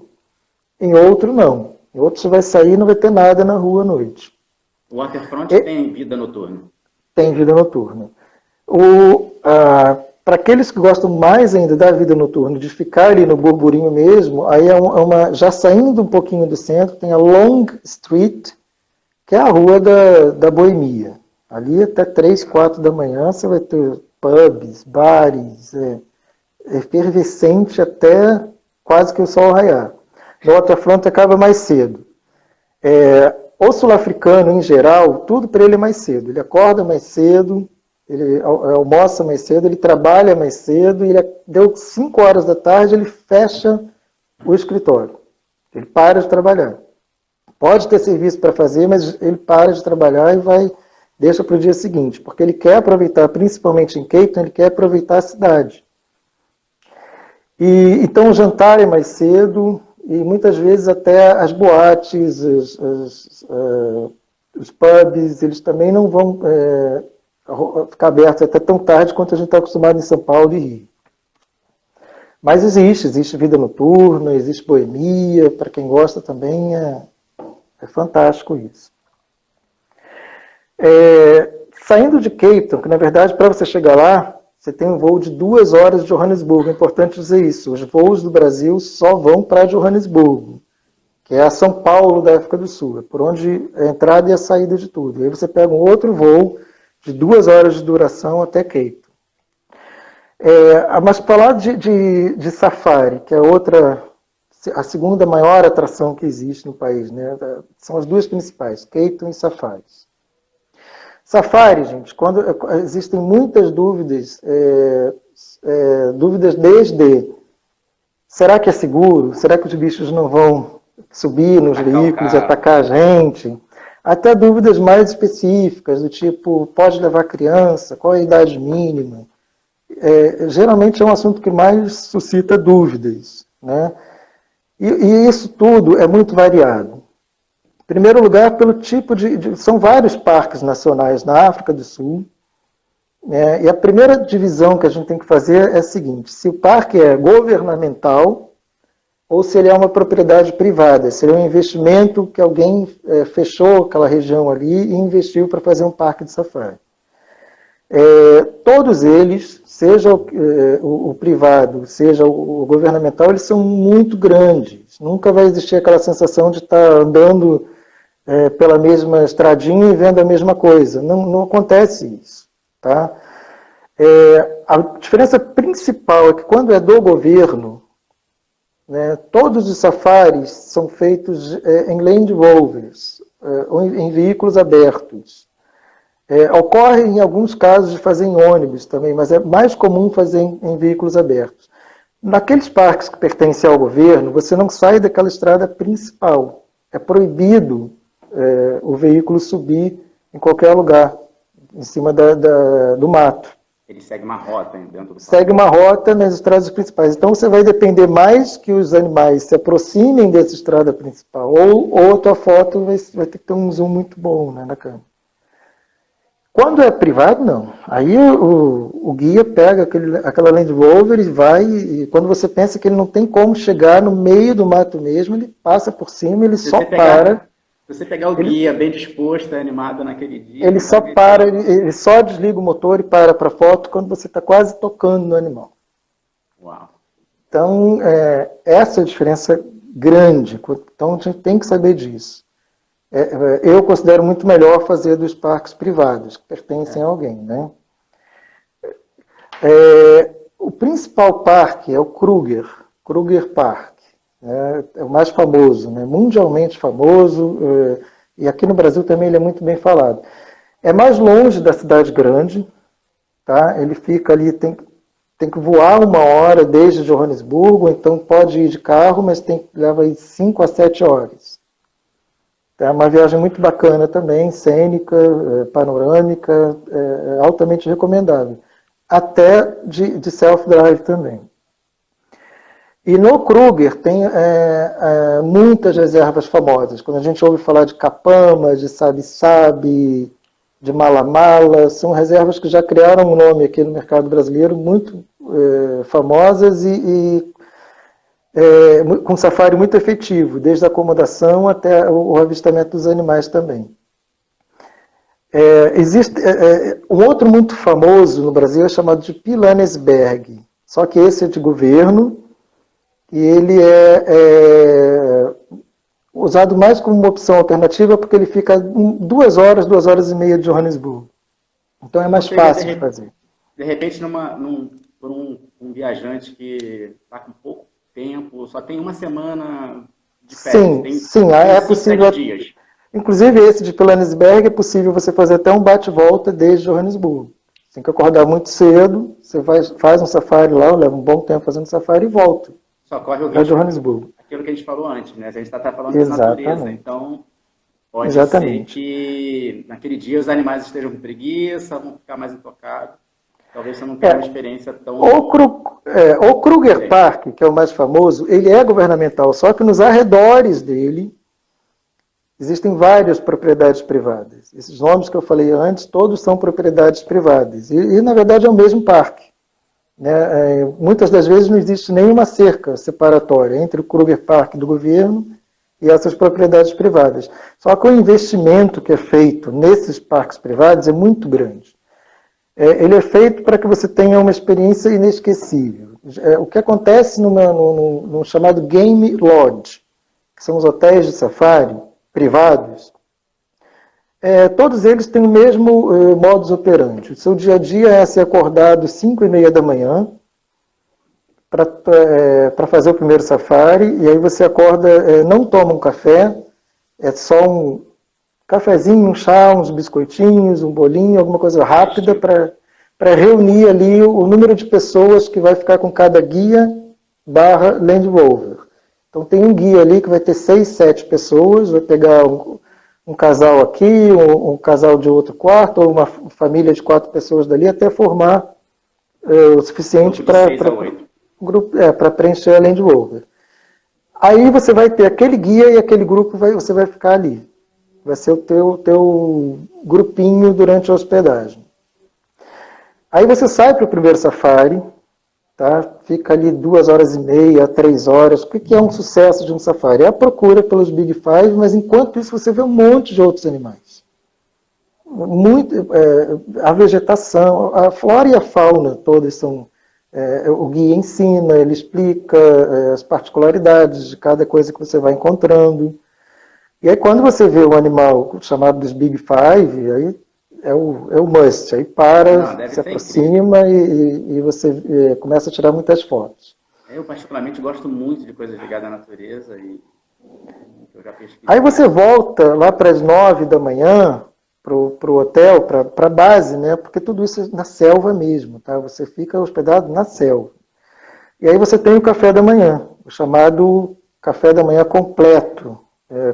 em outro não. Em outro você vai sair e não vai ter nada na rua à noite. O Waterfront tem vida noturna? Tem vida noturna. Para aqueles que gostam mais ainda da vida noturna, de ficar ali no burburinho mesmo, aí já saindo um pouquinho do centro, tem a Long Street, que é a rua da boemia. Ali até 3, 4 da manhã você vai ter pubs, bares, efervescente até quase que o sol raiar. No Waterfront acaba mais cedo. O sul-africano, em geral, tudo para ele é mais cedo. Ele acorda mais cedo, ele almoça mais cedo, ele trabalha mais cedo, e deu 5 horas da tarde, ele fecha o escritório. Ele para de trabalhar. Pode ter serviço para fazer, mas ele para de trabalhar e deixa para o dia seguinte, porque ele quer aproveitar, principalmente em Cape Town, ele quer aproveitar a cidade. Então o jantar é mais cedo, e muitas vezes até as boates, os pubs, eles também não vão ficar abertos até tão tarde quanto a gente está acostumado em São Paulo e Rio. Mas existe vida noturna, existe boemia, para quem gosta também é fantástico isso. Saindo de Cape Town, que na verdade para você chegar lá, você tem um voo de 2 horas de Johannesburgo. É importante dizer isso. Os voos do Brasil só vão para Johannesburgo, que é a São Paulo da África do Sul. É por onde é a entrada e a saída de tudo. Aí você pega um outro voo de 2 horas de duração até Cape Town. Mas falar de safari, que é a segunda maior atração que existe no país, né? São as duas principais, Cape Town e safaris. Safari, gente, quando existem muitas dúvidas, dúvidas desde será que é seguro? Será que os bichos não vão subir nos veículos e atacar a gente? Até dúvidas mais específicas, do tipo, pode levar criança? Qual é a idade mínima? Geralmente é um assunto que mais suscita dúvidas, né? E isso tudo é muito variado. Em primeiro lugar, pelo tipo são vários parques nacionais na África do Sul, né? E a primeira divisão que a gente tem que fazer é a seguinte: se o parque é governamental ou se ele é uma propriedade privada, se ele é um investimento que alguém fechou aquela região ali e investiu para fazer um parque de safari. Todos eles, seja o privado, seja o governamental, eles são muito grandes. Nunca vai existir aquela sensação de estar andando pela mesma estradinha e vendo a mesma coisa. Não acontece isso. Tá? A diferença principal é que quando é do governo, né, todos os safaris são feitos em Land Rovers, em veículos abertos. Ocorre em alguns casos de fazer em ônibus também, mas é mais comum fazer em veículos abertos. Naqueles parques que pertencem ao governo, você não sai daquela estrada principal. É proibido o veículo subir em qualquer lugar, em cima do mato. Ele segue uma rota dentro do segue uma rota nas estradas principais. Então você vai depender mais que os animais se aproximem dessa estrada principal, ou a tua foto vai ter que ter um zoom muito bom, né, na câmera. Quando é privado, não. Aí o guia pega aquela Land Rover e vai, e quando você pensa que ele não tem como chegar no meio do mato mesmo, ele passa por cima, ele só para. Se você pegar o guia bem disposto, animado naquele dia... Ele só para, ele só desliga o motor e para foto quando você está quase tocando no animal. Uau. Então, essa é a diferença grande. Então, a gente tem que saber disso. Eu considero muito melhor fazer dos parques privados, que pertencem a alguém, né? O principal parque é o Kruger Park. É o mais famoso, né? Mundialmente famoso, e aqui no Brasil também ele é muito bem falado. É mais longe da cidade grande, tá? Ele fica ali, tem que voar 1 hora desde Johannesburgo, então pode ir de carro, mas leva aí 5 a 7 horas. É uma viagem muito bacana também, cênica, panorâmica, altamente recomendável. Até de self-drive também. E no Kruger tem muitas reservas famosas. Quando a gente ouve falar de Capama, de Sabe-Sabe, de Mala-Mala, são reservas que já criaram um nome aqui no mercado brasileiro, muito famosas e com safari muito efetivo, desde a acomodação até o avistamento dos animais também. Existe um outro muito famoso no Brasil, é chamado de Pilanesberg, só que esse é de governo, e ele é usado mais como uma opção alternativa porque ele fica 2 horas e meia de Johannesburgo. Então é mais fácil de fazer. De repente, por um viajante que está com pouco tempo, só tem 1 semana de férias. Sim, é 5, possível. 7 dias. Inclusive esse de Pilanesberg é possível você fazer até um bate-volta desde Johannesburgo. Tem que acordar muito cedo, você faz um safari lá, leva um bom tempo fazendo safari e volta. Só corre o risco de Johannesburgo. Aquilo que a gente falou antes, né? A gente está falando de natureza, então pode ser que naquele dia os animais estejam com preguiça, vão ficar mais intocados. Talvez você não tenha uma experiência tão... O Kruger Park, que é o mais famoso, ele é governamental, só que nos arredores dele existem várias propriedades privadas. Esses nomes que eu falei antes, todos são propriedades privadas. E na verdade, é o mesmo parque. Muitas das vezes não existe nenhuma cerca separatória entre o Kruger Park do governo e essas propriedades privadas. Só que o investimento que é feito nesses parques privados é muito grande. Ele é feito para que você tenha uma experiência inesquecível. O que acontece no chamado Game Lodge, que são os hotéis de safari privados, todos eles têm o mesmo modus operandi. O seu dia a dia é ser acordado às 5h30 da manhã para fazer o primeiro safari, e aí você acorda, não toma um café, é só um cafezinho, um chá, uns biscoitinhos, um bolinho, alguma coisa rápida para reunir ali o número de pessoas que vai ficar com cada guia / Land Rover. Então tem um guia ali que vai ter 6, 7 pessoas, vai pegar um casal aqui, um casal de outro quarto, ou uma família de 4 pessoas dali, até formar o suficiente para preencher a Land Rover. Aí você vai ter aquele guia e aquele grupo, você vai ficar ali. Vai ser o teu grupinho durante a hospedagem. Aí você sai para o primeiro safari, tá? Fica ali 2 horas e meia, 3 horas. O que é um sucesso de um safari? É a procura pelos Big Five, mas enquanto isso você vê um monte de outros animais. A vegetação, a flora e a fauna todas são... o guia ensina, ele explica as particularidades de cada coisa que você vai encontrando. E aí quando você vê um animal chamado dos Big Five, aí é o must. Aí se aproxima e você começa a tirar muitas fotos. Eu particularmente gosto muito de coisas ligadas à natureza e eu já pesquisei. Aí você volta lá para as 9 da manhã para o hotel, para a base, né? Porque tudo isso é na selva mesmo, tá? Você fica hospedado na selva. E aí você tem o café da manhã, o chamado café da manhã completo.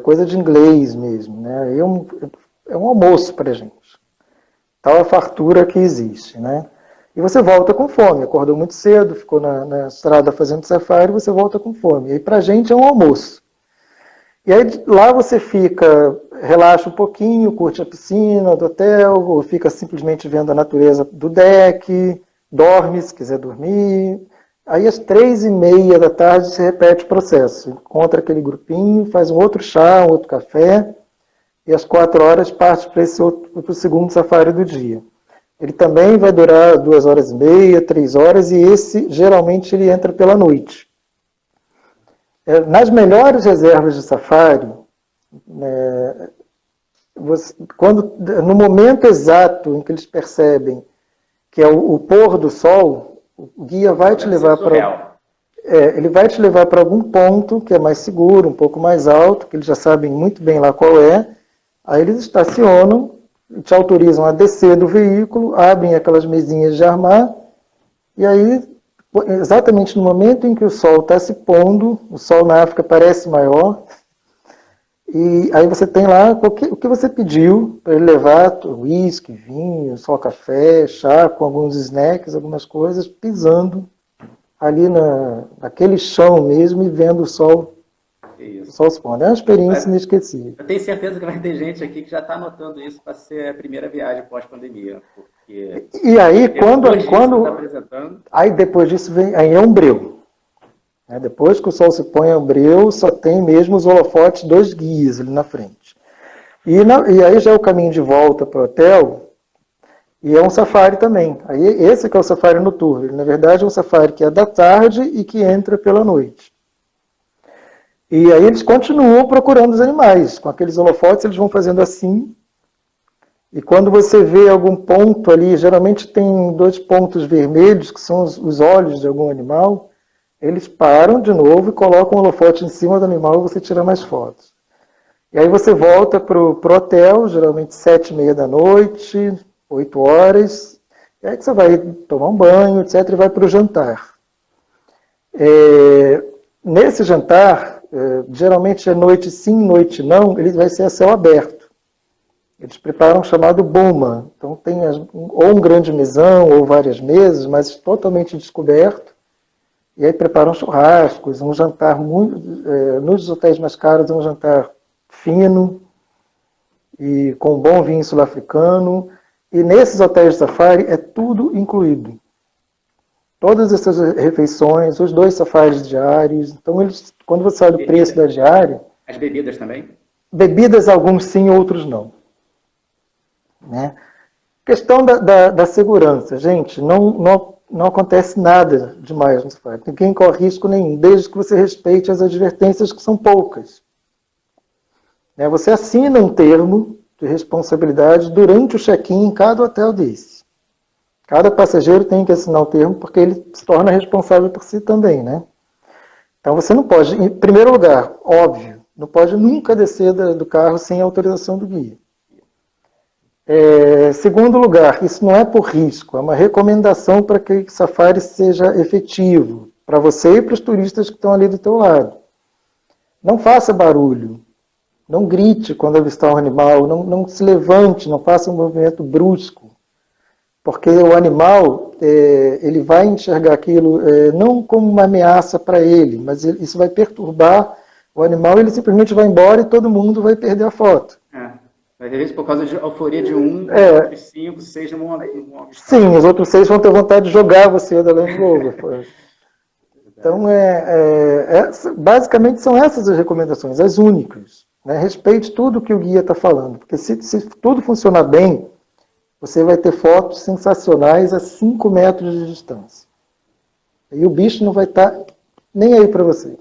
Coisa de inglês mesmo, né? É um almoço para a gente. Tal a fartura que existe, né? E você volta com fome, acordou muito cedo, ficou na estrada fazendo safari, você volta com fome. E para a gente é um almoço. E aí lá você fica, relaxa um pouquinho, curte a piscina do hotel, ou fica simplesmente vendo a natureza do deck, dorme se quiser dormir. Aí às 3h30 da tarde se repete o processo. Encontra aquele grupinho, faz um outro chá, um outro café, e às 4 horas parte para o segundo safari do dia. Ele também vai durar 2h30, 3 horas, e esse geralmente ele entra pela noite. Nas melhores reservas de safari, no momento exato em que eles percebem que é o pôr do sol, o guia vai te levar para ele vai te levar para algum ponto que é mais seguro, um pouco mais alto, que eles já sabem muito bem lá qual é. Aí eles estacionam, te autorizam a descer do veículo, abrem aquelas mesinhas de armar, e aí, exatamente no momento em que o sol está se pondo, o sol na África parece maior, e aí você tem lá o que você pediu para ele levar, uísque, vinho, só café, chá, com alguns snacks, algumas coisas, pisando ali naquele chão mesmo e vendo o sol se pondo. É uma experiência inesquecível. Eu tenho certeza que vai ter gente aqui que já está anotando isso para ser a primeira viagem pós-pandemia. E aí, aí depois disso vem aí é um breu. Depois que o sol se põe, é um breu, só tem mesmo os holofotes, 2 guias ali na frente. E aí já é o caminho de volta para o hotel, e é um safari também. Aí esse que é o safari noturno. Ele, na verdade, é um safari que é da tarde e que entra pela noite. E aí eles continuam procurando os animais. Com aqueles holofotes, eles vão fazendo assim. E quando você vê algum ponto ali, geralmente tem 2 pontos vermelhos, que são os olhos de algum animal, eles param de novo e colocam o holofote em cima do animal e você tira mais fotos. E aí você volta para o hotel, geralmente 7h30 da noite, 8 horas, e aí que você vai tomar um banho, etc., e vai para o jantar. Nesse jantar, geralmente é noite sim, noite não, ele vai ser a céu aberto. Eles preparam o chamado buma. Então tem ou um grande mesão ou várias mesas, mas totalmente descoberto. E aí preparam churrascos, um jantar nos hotéis mais caros é um jantar fino e com bom vinho sul-africano. E nesses hotéis de safari é tudo incluído. Todas essas refeições, os 2 safaris diários. Então, quando você olha o preço da diária... As bebidas também? Bebidas, alguns sim, outros não. Questão da segurança. Gente, não acontece nada demais no safari. Ninguém corre risco nenhum, desde que você respeite as advertências, que são poucas. Você assina um termo de responsabilidade durante o check-in em cada hotel desse. Cada passageiro tem que assinar o termo, porque ele se torna responsável por si também, Então você não pode, em primeiro lugar, óbvio, não pode nunca descer do carro sem autorização do guia. Segundo lugar, isso não é por risco, é uma recomendação para que o safari seja efetivo, para você e para os turistas que estão ali do teu lado. Não faça barulho, não grite quando avistar um animal, não se levante, não faça um movimento brusco, porque o animal ele vai enxergar aquilo não como uma ameaça para ele, mas isso vai perturbar o animal, ele simplesmente vai embora e todo mundo vai perder a foto. Às vezes, por causa de euforia de os outros 5, 6 não vão avistar. Sim, os outros 6 vão ter vontade de jogar você da Land Rover. Então, basicamente são essas as recomendações, as únicas. Respeite tudo que o guia está falando, porque se tudo funcionar bem, você vai ter fotos sensacionais a 5 metros de distância. E o bicho não vai estar nem aí para você.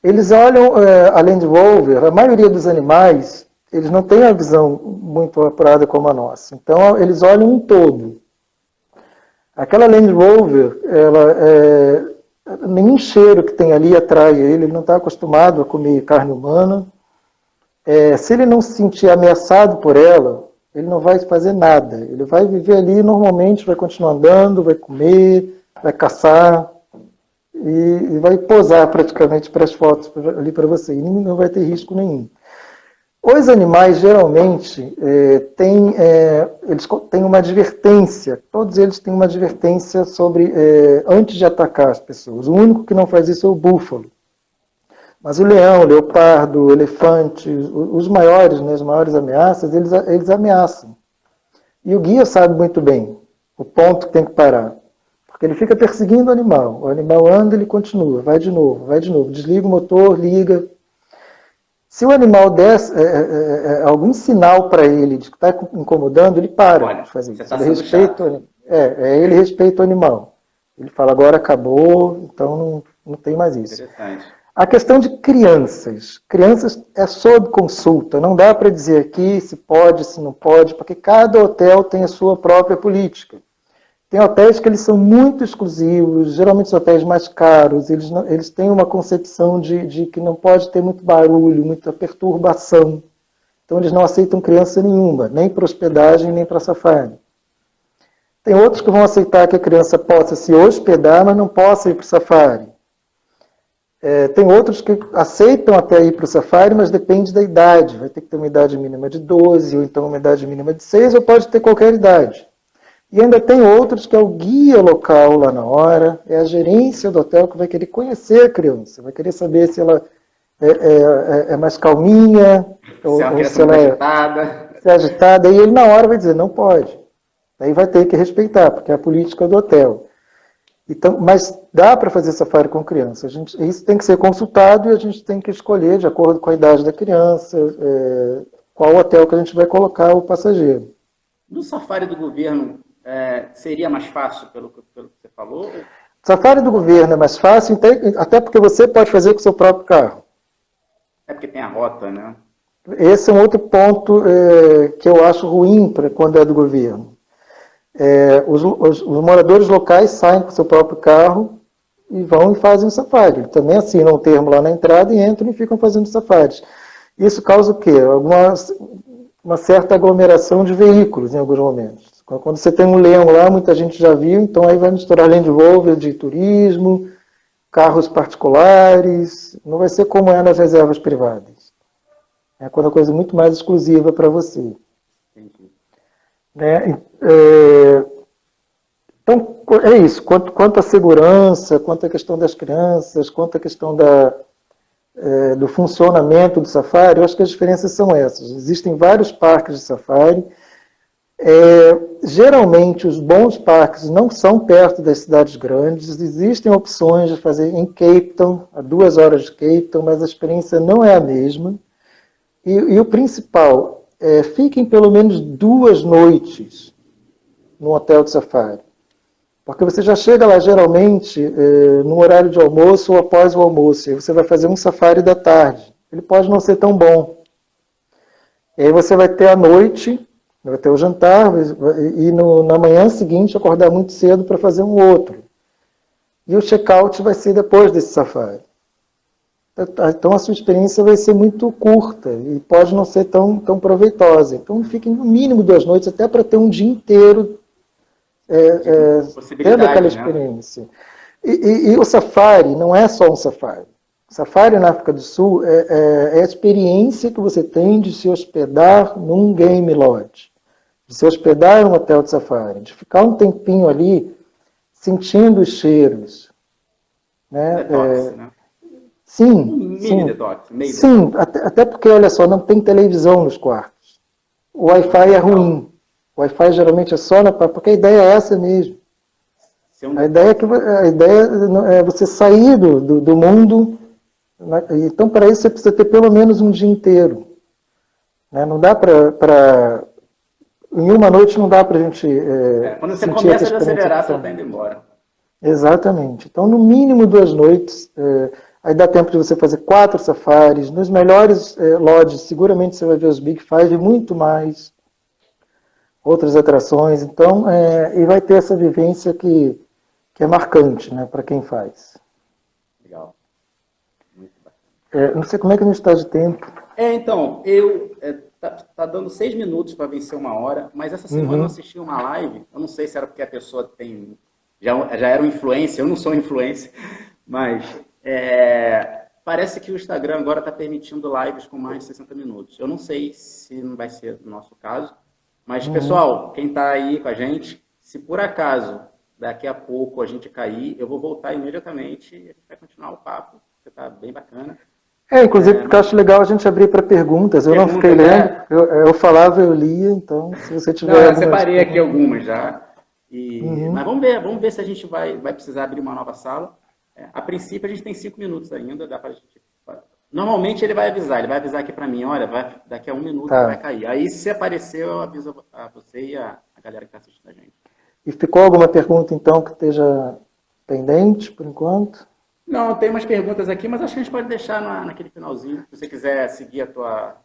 Eles olham a Land Rover, a maioria dos animais, eles não têm a visão muito apurada como a nossa. Então, eles olham um todo. Aquela Land Rover, nenhum cheiro que tem ali atrai ele não está acostumado a comer carne humana. Se ele não se sentir ameaçado por ela, ele não vai fazer nada. Ele vai viver ali normalmente, vai continuar andando, vai comer, vai caçar e vai posar praticamente para as fotos ali para você. E não vai ter risco nenhum. Os animais, geralmente, eles têm uma advertência, todos eles têm uma advertência sobre, antes de atacar as pessoas. O único que não faz isso é o búfalo. Mas o leão, o leopardo, o elefante, os maiores, né, as maiores ameaças, eles ameaçam. E o guia sabe muito bem o ponto que tem que parar. Porque ele fica perseguindo o animal anda, ele continua, vai de novo, desliga o motor, liga. Se o animal der algum sinal para ele de que está incomodando, ele para. Olha, de fazer você isso. está sendo chato. Ele respeita o animal. Ele fala, agora acabou, então não tem mais isso. Interessante. A questão de crianças. Crianças é sob consulta. Não dá para dizer aqui se pode, se não pode, porque cada hotel tem a sua própria política. Tem hotéis que eles são muito exclusivos, geralmente os hotéis mais caros, eles têm uma concepção de que não pode ter muito barulho, muita perturbação. Então eles não aceitam criança nenhuma, nem para hospedagem, nem para safari. Tem outros que vão aceitar que a criança possa se hospedar, mas não possa ir para o safari. Tem outros que aceitam até ir para o safari, mas depende da idade. Vai ter que ter uma idade mínima de 12, ou então uma idade mínima de 6, ou pode ter qualquer idade. E ainda tem outros que é o guia local lá na hora, é a gerência do hotel que vai querer conhecer a criança, vai querer saber se ela é mais calminha, Se é uma ou criança se ela muito agitada. se é agitada, e ele na hora vai dizer, não pode. Aí vai ter que respeitar, porque é a política do hotel. Então, mas dá para fazer safari com criança. Isso tem que ser consultado e a gente tem que escolher, de acordo com a idade da criança, qual hotel que a gente vai colocar o passageiro. No safari do governo, seria mais fácil, pelo que você falou? Safari do governo é mais fácil, até porque você pode fazer com o seu próprio carro. É porque tem a rota, né? Esse é um outro ponto que eu acho ruim para quando é do governo. Os moradores locais saem com o seu próprio carro e vão e fazem o safari. Também assinam um termo lá na entrada e entram e ficam fazendo safaris. Isso causa o quê? Uma certa aglomeração de veículos em alguns momentos. Quando você tem um leão lá, muita gente já viu, então aí vai misturar Land Rover de turismo, carros particulares, não vai ser como é nas reservas privadas. É quando a coisa é muito mais exclusiva para você. Entendi. Então, é isso. Quanto à segurança, quanto à questão das crianças, quanto à questão do funcionamento do safari, eu acho que as diferenças são essas. Existem vários parques de safari. Geralmente, os bons parques não são perto das cidades grandes. Existem opções de fazer em Cape Town, a 2 horas de Cape Town, mas a experiência não é a mesma. E o principal, fiquem pelo menos 2 noites no hotel de safari. Porque você já chega lá, geralmente, no horário de almoço ou após o almoço. E você vai fazer um safari da tarde. Ele pode não ser tão bom. E aí você vai ter a noite, vai ter o jantar, e na manhã seguinte acordar muito cedo para fazer um outro. E o check-out vai ser depois desse safari. Então a sua experiência vai ser muito curta e pode não ser tão proveitosa. Então fiquem no mínimo 2 noites, até para ter um dia inteiro tendo aquela experiência. Né? E o safari não é só um safari. O safari na África do Sul é a experiência que você tem de se hospedar num game lodge, de se hospedar em um hotel de safari, de ficar um tempinho ali sentindo os cheiros. Né? Detox, né? Sim. Mini detox. Sim, até porque, olha só, não tem televisão nos quartos. O Wi-Fi é ruim. O Wi-Fi geralmente é só porque a ideia é essa mesmo. A ideia é você sair do mundo. Então, para isso, você precisa ter pelo menos um dia inteiro. Né? Não dá para... Em uma noite não dá para a gente quando você começa a acelerar, você está indo embora. Exatamente. Então, no mínimo 2 noites... Aí dá tempo de você fazer 4 safaris. Nos melhores lodges, seguramente você vai ver os Big Five e muito mais. Outras atrações. Então, e vai ter essa vivência que é marcante, né, para quem faz. Legal. Muito bacana. Não sei como é que a gente está de tempo. Então, tá dando 6 minutos para vencer 1 hora, mas essa semana eu assisti uma live, eu não sei se era porque a pessoa já era um influencer, eu não sou influencer, mas parece que o Instagram agora está permitindo lives com mais de 60 minutos. Eu não sei se não vai ser o nosso caso, mas, pessoal, quem está aí com a gente, se por acaso daqui a pouco a gente cair, eu vou voltar imediatamente e a gente vai continuar o papo, que está bem bacana. Inclusive, porque eu acho legal a gente abrir para perguntas. Eu não fiquei lendo, eu falava, eu lia, então, se você tiver... Não, eu separei aqui algumas já. Mas vamos ver se a gente vai precisar abrir uma nova sala. A princípio, a gente tem 5 minutos ainda, dá pra gente... Normalmente ele vai avisar aqui para mim, olha, daqui a 1 minuto vai cair. Aí, se aparecer, eu aviso a você e a galera que está assistindo a gente. E ficou alguma pergunta, então, que esteja pendente, por enquanto? Não, tem umas perguntas aqui, mas acho que a gente pode deixar naquele finalzinho, se você quiser seguir a tua...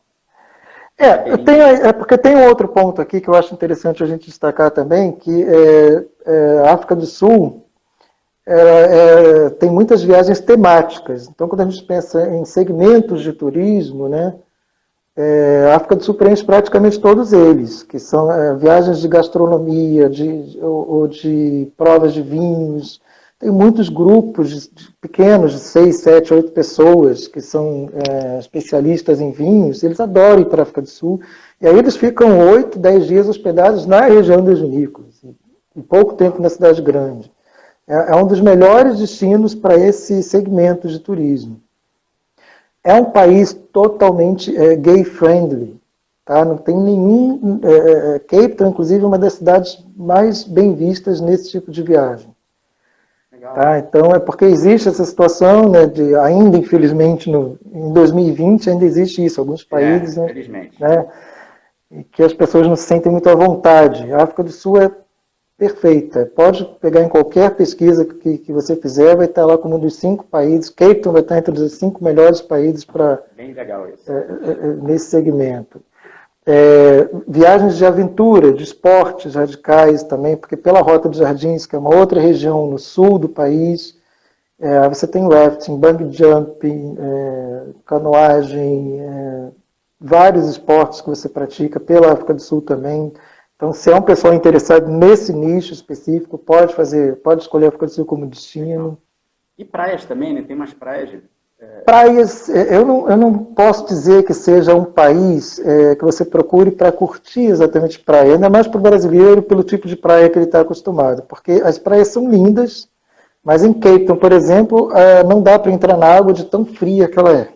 porque tem um outro ponto aqui que eu acho interessante a gente destacar também, que a África do Sul tem muitas viagens temáticas. Então, quando a gente pensa em segmentos de turismo, né, a África do Sul preenche praticamente todos eles, que são viagens de gastronomia, ou de provas de vinhos. Tem muitos grupos pequenos, de 6, 7, 8 pessoas, que são especialistas em vinhos. Eles adoram ir para a África do Sul. E aí eles ficam 8, 10 dias hospedados na região das vinícolas, e pouco tempo na cidade grande. É um dos melhores destinos para esse segmento de turismo. É um país totalmente gay-friendly. Tá? Não tem nenhum... Cape Town, inclusive, é uma das cidades mais bem vistas nesse tipo de viagem. Tá? Então, é porque existe essa situação, né, ainda, infelizmente, em 2020, ainda existe isso. Alguns países, né, que as pessoas não se sentem muito à vontade. A África do Sul é perfeita. Pode pegar em qualquer pesquisa que você fizer, vai estar lá como um dos 5 países. Cape Town vai estar entre os 5 melhores países para nesse segmento. Viagens de aventura, de esportes radicais também, porque pela Rota dos Jardins, que é uma outra região no sul do país, você tem rafting, bungee jumping, canoagem, vários esportes que você pratica pela África do Sul também. Então, se é um pessoal interessado nesse nicho específico, pode escolher a África do Sul como destino. E praias também, né? Tem umas praias... Praias, eu não posso dizer que seja um país que você procure para curtir exatamente praia, ainda mais para o brasileiro, pelo tipo de praia que ele está acostumado, porque as praias são lindas, mas em Cape Town, por exemplo, não dá para entrar na água de tão fria que ela é.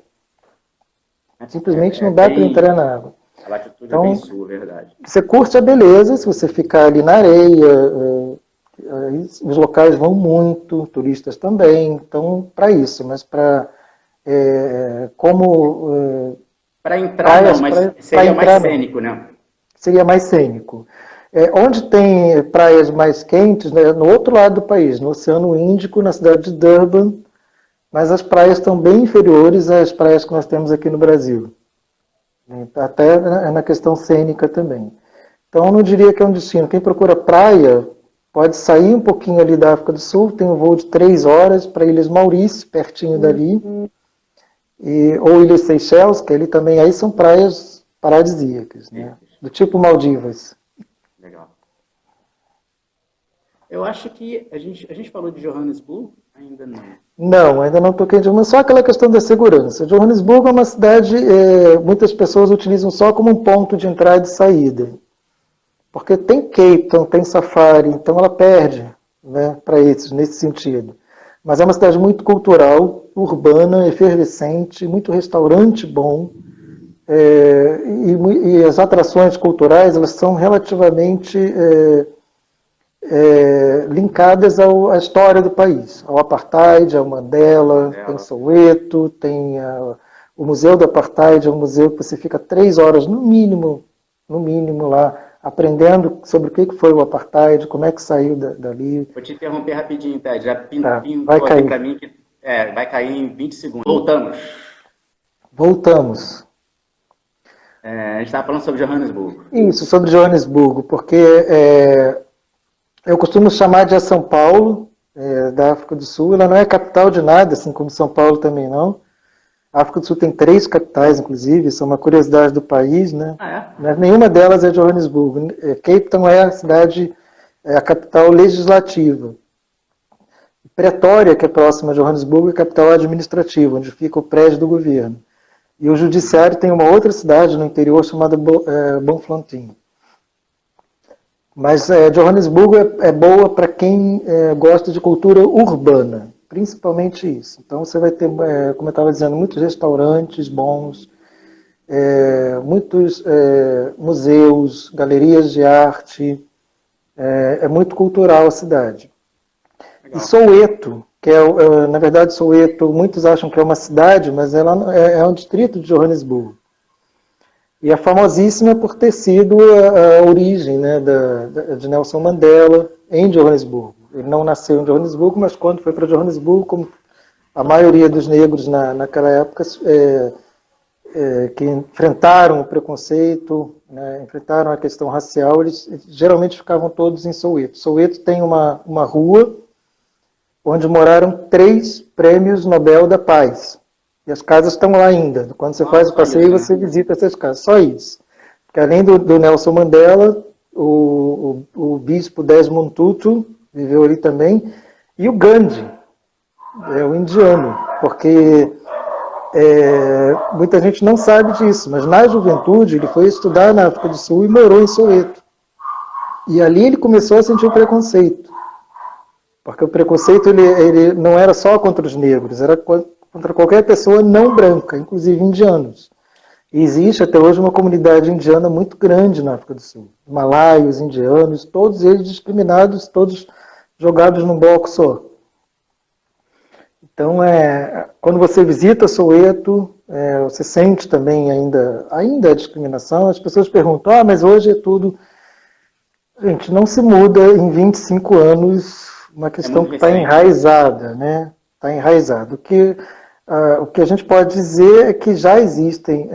Simplesmente não dá para entrar na água. A latitude então, é bem sul, verdade. Você curte a beleza, se você ficar ali na areia, os locais vão muito, turistas também, então para isso, mas para... para entrar praias, não, mas seria mais cênico, né? Seria mais cênico. Onde tem praias mais quentes, né, no outro lado do país, no Oceano Índico, na cidade de Durban, mas as praias estão bem inferiores às praias que nós temos aqui no Brasil. Até na questão cênica também. Então, eu não diria que é um destino. Quem procura praia pode sair um pouquinho ali da África do Sul, tem um voo de 3 horas para Ilhas Maurício, pertinho dali. Ou Ilhas Seychelles, que ali também aí são praias paradisíacas, né? Do tipo Maldivas. Legal. Eu acho que a gente falou de Johannesburgo, ainda não. Não, ainda não toquei em Johannesburgo, só aquela questão da segurança. Johannesburgo é uma cidade, muitas pessoas utilizam só como um ponto de entrada e saída. Porque tem Cape Town, tem Safari, então ela perde, né, para esses, nesse sentido. Mas é uma cidade muito cultural, urbana, efervescente, muito restaurante bom, e as atrações culturais elas são relativamente linkadas à história do país, ao Apartheid, ao Mandela, tem Soweto, tem o Museu do Apartheid, é um museu que você fica 3 horas no mínimo lá, aprendendo sobre o que foi o Apartheid, como é que saiu dali. Vou te interromper rapidinho, Ted. Já pintou aqui para mim que vai cair em 20 segundos. Voltamos. A gente estava falando sobre Johannesburgo. Isso, sobre Johannesburgo, porque eu costumo chamar de São Paulo, da África do Sul. Ela não é capital de nada, assim como São Paulo também não. A África do Sul tem 3 capitais, inclusive, isso é uma curiosidade do país, né? Nenhuma delas é Johannesburgo. Cape Town é a cidade, a capital legislativa. Pretória, que é próxima de Johannesburgo, é a capital administrativa, onde fica o prédio do governo. E o judiciário tem uma outra cidade no interior chamada Bloemfontein. Mas Johannesburgo é boa para quem gosta de cultura urbana, principalmente isso. Então você vai ter, como eu estava dizendo, muitos restaurantes bons, muitos museus, galerias de arte, é muito cultural a cidade. Legal. E Soweto, que na verdade Soweto, muitos acham que é uma cidade, mas ela é um distrito de Johannesburgo. E é famosíssima por ter sido a origem, né, de Nelson Mandela em Johannesburgo. Ele não nasceu em Johannesburgo, mas quando foi para Johannesburgo, como a maioria dos negros naquela época, que enfrentaram o preconceito, né, enfrentaram a questão racial, eles geralmente ficavam todos em Soweto. Soweto tem uma rua onde moraram 3 prêmios Nobel da Paz. E as casas estão lá ainda. Quando você faz o passeio, você visita essas casas. Só isso. Porque além do Nelson Mandela, o bispo Desmond Tutu viveu ali também, e o Gandhi, o indiano. Porque muita gente não sabe disso, mas na juventude ele foi estudar na África do Sul e morou em Soweto. E ali ele começou a sentir o preconceito. Porque o preconceito ele não era só contra os negros, era contra qualquer pessoa não branca, inclusive indianos. E existe até hoje uma comunidade indiana muito grande na África do Sul. Malaios, indianos, todos eles discriminados, todos jogados num bloco só. Então, quando você visita Soweto, você sente também ainda a discriminação. As pessoas perguntam, mas hoje é tudo... Gente, não se muda em 25 anos uma questão que está enraizada, né? Está enraizado. O que a gente pode dizer é que já existem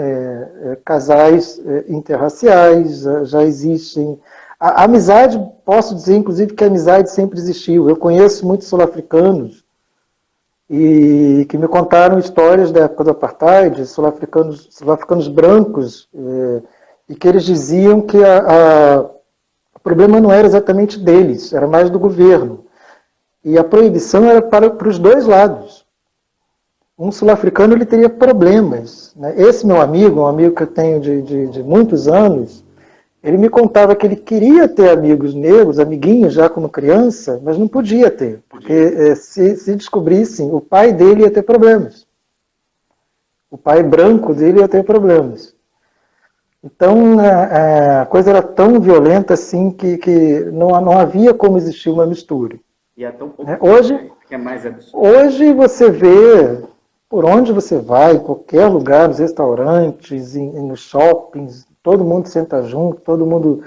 casais interraciais, já existem... A amizade, posso dizer, inclusive, que a amizade sempre existiu. Eu conheço muitos sul-africanos e que me contaram histórias da época do apartheid, sul-africanos brancos, e que eles diziam que o problema não era exatamente deles, era mais do governo. E a proibição era para os dois lados. Um sul-africano ele teria problemas, né? Esse meu amigo, um amigo que eu tenho de muitos anos, ele me contava que ele queria ter amigos negros, amiguinhos já como criança, mas não podia ter, porque se descobrissem, o pai dele ia ter problemas. O pai branco dele ia ter problemas. Então a coisa era tão violenta assim que não havia como existir uma mistura. E é tão pouco hoje, que é mais absurdo. Hoje você vê, por onde você vai, em qualquer lugar, nos restaurantes, nos shoppings, todo mundo senta junto, todo mundo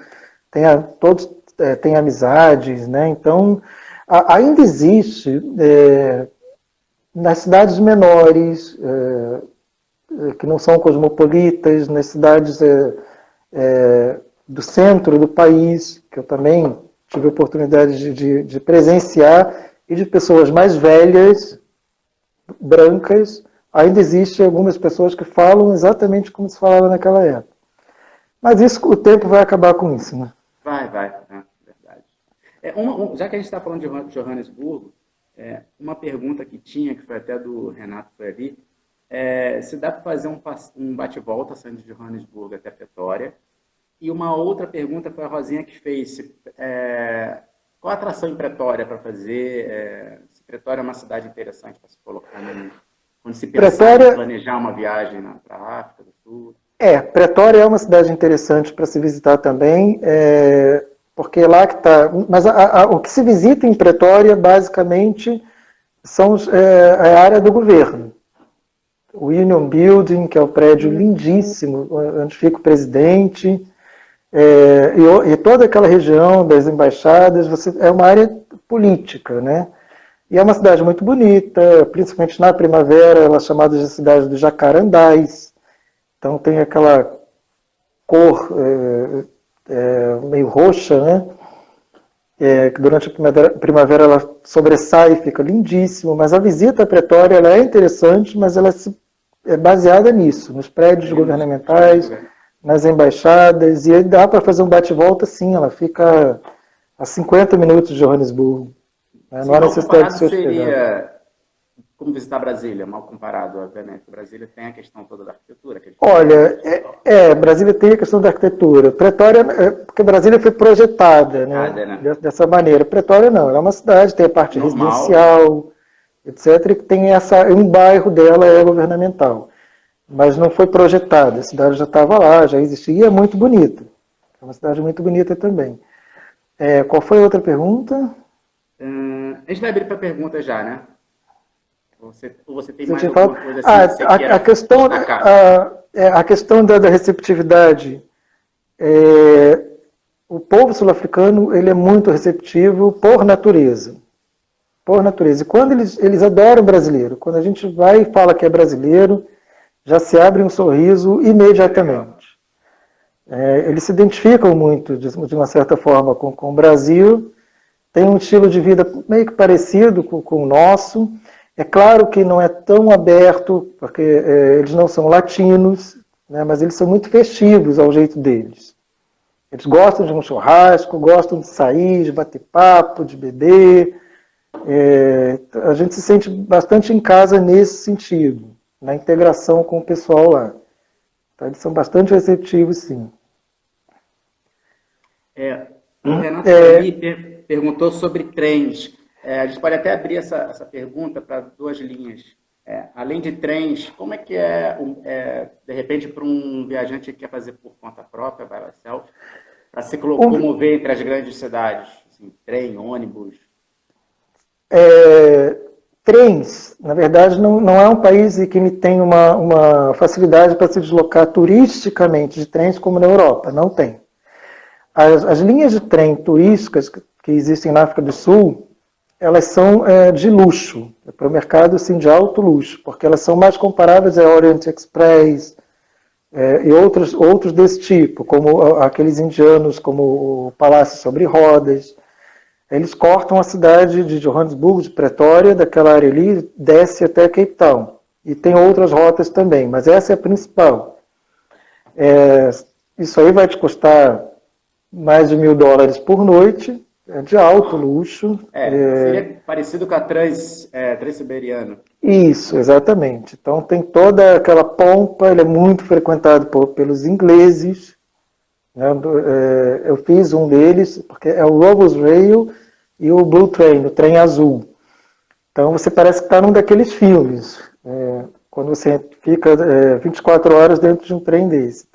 todos têm amizades, né? Então, ainda existe, nas cidades menores, que não são cosmopolitas, nas cidades do centro do país, que eu também tive a oportunidade de presenciar, e de pessoas mais velhas, brancas, ainda existem algumas pessoas que falam exatamente como se falava naquela época. Mas isso, o tempo vai acabar com isso, né? Vai, verdade. Já que a gente está falando de Johannesburgo, uma pergunta que tinha, que foi até do Renato, foi ali, se dá para fazer um bate-volta saindo de Johannesburgo até Pretória. E uma outra pergunta foi a Rosinha que fez, qual a atração em Pretória para fazer? Se Pretória é uma cidade interessante para se colocar quando se pensar em planejar uma viagem para a África do Sul. Pretória é uma cidade interessante para se visitar também, porque lá que está... Mas o que se visita em Pretória, basicamente, é a área do governo. O Union Building, que é o prédio lindíssimo, onde fica o presidente, e toda aquela região das embaixadas, é uma área política, né? E é uma cidade muito bonita, principalmente na primavera, ela é chamada de cidade dos jacarandás. Então tem aquela cor meio roxa, né? Que durante a primavera ela sobressai e fica lindíssimo. Mas a visita a Pretória ela é interessante, mas ela é baseada nisso, nos prédios governamentais, nas embaixadas. E aí dá para fazer um bate-volta, sim, ela fica a 50 minutos de Johannesburgo. Né? Sim, Não há mal necessidade de comparado se hospedar. seria como visitar Brasília, mal comparado, obviamente. Brasília tem a questão toda da arquitetura, que é Olha, diferente. Brasília tem a questão da arquitetura. Pretória, porque Brasília foi projetada, né, Nada, né? dessa maneira. Pretória não, ela é uma cidade, tem a parte Normal, né? residencial, etc., e que tem um bairro dela é governamental. Mas não foi projetada, a cidade já estava lá, já existia, e é muito bonita. É uma cidade muito bonita também. Qual foi a outra pergunta? A gente vai abrir para perguntas já, né? Ou você tem Você mais tinha falado. alguma coisa assim que você A queira questão, destacar? a questão da receptividade. É, o povo sul-africano ele é muito receptivo por natureza. Por natureza. E quando eles adoram brasileiro. Quando a gente vai e fala que é brasileiro, já se abre um sorriso imediatamente. Eles se identificam muito, de uma certa forma, com o Brasil. Tem um estilo de vida meio que parecido com o nosso. É claro que não é tão aberto, porque eles não são latinos, né, mas eles são muito festivos ao jeito deles. Eles gostam de um churrasco, gostam de sair, de bater papo, de beber. A gente se sente bastante em casa nesse sentido, na integração com o pessoal lá. Então, eles são bastante receptivos, sim. O Renato Davi perguntou sobre trens. A gente pode até abrir essa pergunta para duas linhas. Além de trens, como é que de repente, para um viajante que quer fazer por conta própria, vai lá self, para se locomover entre as grandes cidades? Assim, trem, ônibus? Trens, na verdade, não é um país que tem uma facilidade para se deslocar turisticamente de trens como na Europa. Não tem. As linhas de trem turísticas que existem na África do Sul, elas são de luxo, para o mercado assim, de alto luxo, porque elas são mais comparáveis a Orient Express e outros desse tipo, como aqueles indianos, como o Palácio sobre Rodas. Eles cortam a cidade de Johannesburgo, de Pretória, daquela área ali, desce até Cape Town. E tem outras rotas também, mas essa é a principal. Isso aí vai te custar mais de $1.000 por noite, de alto luxo. Seria parecido com a Transiberiana. Isso, exatamente. Então tem toda aquela pompa, ele é muito frequentado pelos ingleses. Eu fiz um deles, porque é o Rovos Rail e o Blue Train, o trem azul. Então você parece que está num daqueles filmes, quando você fica 24 horas dentro de um trem desse.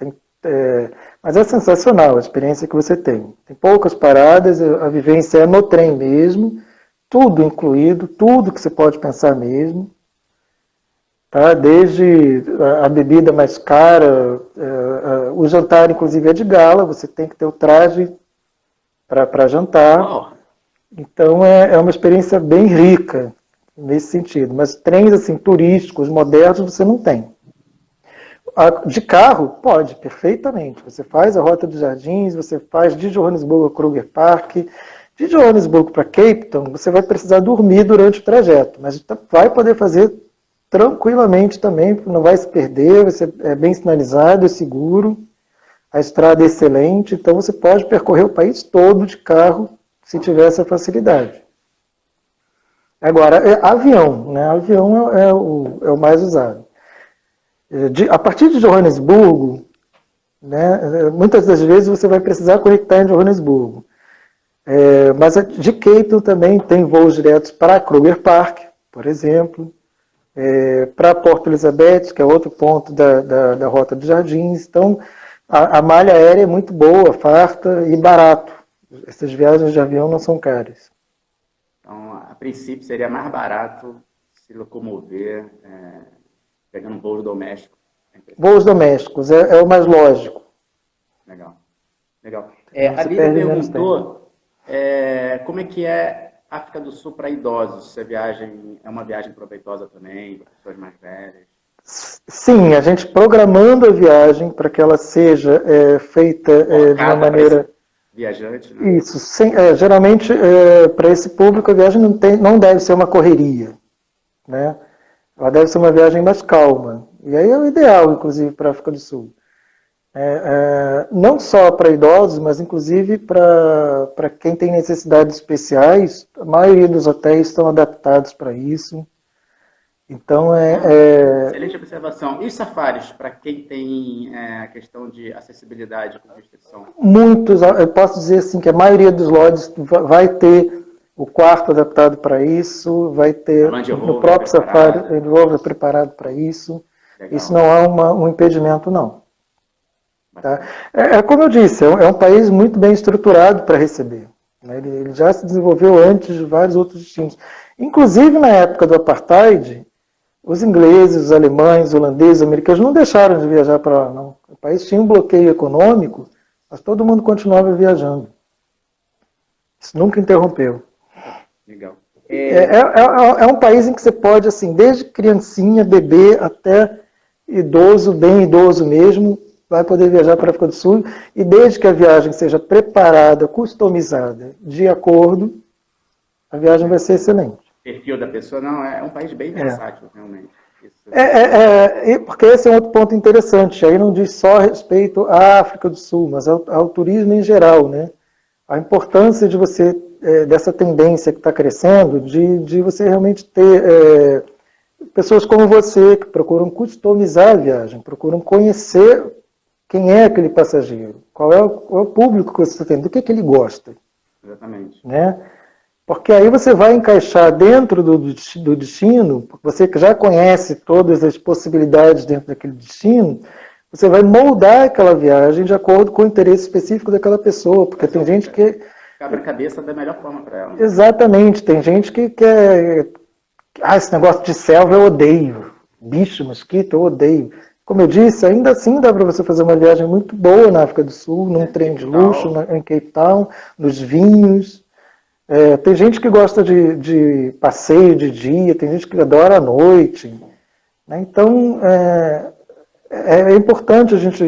Mas é sensacional a experiência que você tem. Tem poucas paradas, a vivência é no trem mesmo, tudo incluído, tudo que você pode pensar mesmo. Tá? Desde a bebida mais cara, o jantar inclusive é de gala, você tem que ter o traje para jantar. Então é uma experiência bem rica nesse sentido. Mas trens assim, turísticos, modernos, você não tem. De carro, pode, perfeitamente. Você faz a Rota dos Jardins, você faz de Johannesburgo a Kruger Park. De Johannesburgo para Cape Town, você vai precisar dormir durante o trajeto, mas vai poder fazer tranquilamente também, não vai se perder, é bem sinalizado, é seguro, a estrada é excelente, então você pode percorrer o país todo de carro, se tiver essa facilidade. Agora, avião, né? Avião é o mais usado. A partir de Johannesburgo, né, muitas das vezes você vai precisar conectar em Johannesburgo. Mas de Cape Town também tem voos diretos para Kruger Park, por exemplo, para Porto Elizabeth, que é outro ponto da Rota dos Jardins. Então, a malha aérea é muito boa, farta e barato. Essas viagens de avião não são caras. Então, a princípio, seria mais barato se locomover pegando voos domésticos. Voos domésticos é o mais lógico. Legal. A Lívia perguntou como é que é África do Sul para idosos. Se a viagem é uma viagem proveitosa também, para pessoas mais velhas? Sim, a gente programando a viagem para que ela seja feita de uma maneira... Viajante, né? Isso, geralmente para esse público a viagem não deve ser uma correria, né? Ela deve ser uma viagem mais calma. E aí é o ideal, inclusive, para a África do Sul. Não só para idosos, mas inclusive para quem tem necessidades especiais. A maioria dos hotéis estão adaptados para isso. Então, excelente observação. E os safaris, para quem tem a questão de acessibilidade com restrição? Muitos, eu posso dizer assim, que a maioria dos lodges vai ter o quarto adaptado para isso, vai ter no próprio safari, o Land Rover preparado para isso. Legal. Isso não é um impedimento, não. Tá? Como eu disse, é um país muito bem estruturado para receber. Né? Ele já se desenvolveu antes de vários outros destinos. Inclusive, na época do Apartheid, os ingleses, os alemães, os holandeses, os americanos não deixaram de viajar para lá, não. O país tinha um bloqueio econômico, mas todo mundo continuava viajando. Isso nunca interrompeu. Legal. É um país em que você pode, assim, desde criancinha, bebê, até idoso, bem idoso mesmo, vai poder viajar para a África do Sul, e desde que a viagem seja preparada, customizada, de acordo, a viagem vai ser excelente. O perfil da pessoa, não, é um país bem versátil, realmente. Porque esse é um outro ponto interessante, aí não diz só respeito à África do Sul, mas ao turismo em geral, né? A importância de você, dessa tendência que está crescendo, de você realmente ter pessoas como você, que procuram customizar a viagem, procuram conhecer quem é aquele passageiro, qual é o público que você está tendo, do que ele gosta. Exatamente. Né? Porque aí você vai encaixar dentro do destino, você que já conhece todas as possibilidades dentro daquele destino, você vai moldar aquela viagem de acordo com o interesse específico daquela pessoa, porque tem gente que... Abre a cabeça da melhor forma para ela. Exatamente, tem gente que quer... esse negócio de selva eu odeio, bicho, mosquito, eu odeio. Como eu disse, ainda assim dá para você fazer uma viagem muito boa na África do Sul, num trem de luxo, em Cape Town, nos vinhos. Tem gente que gosta de passeio de dia, tem gente que adora a noite. Né? Então, é importante a gente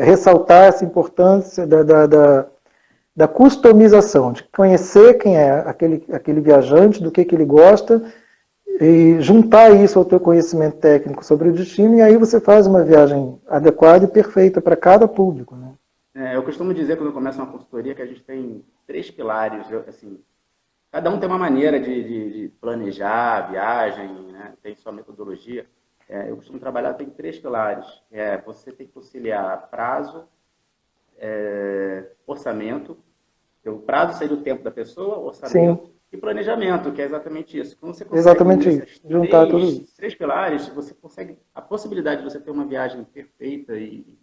ressaltar essa importância da customização, de conhecer quem é aquele viajante, do que ele gosta, e juntar isso ao teu conhecimento técnico sobre o destino, e aí você faz uma viagem adequada e perfeita para cada público. Né? Eu costumo dizer, quando eu começo uma consultoria, que a gente tem 3 pilares, assim, cada um tem uma maneira de planejar a viagem, né? Tem sua metodologia. Eu costumo trabalhar, tem 3 pilares. Você tem que conciliar prazo, orçamento, o prazo seria o tempo da pessoa, orçamento, sim, e planejamento, que é exatamente isso. Quando você consegue exatamente isso. Juntar tudo isso. 3 pilares, você consegue a possibilidade de você ter uma viagem perfeita e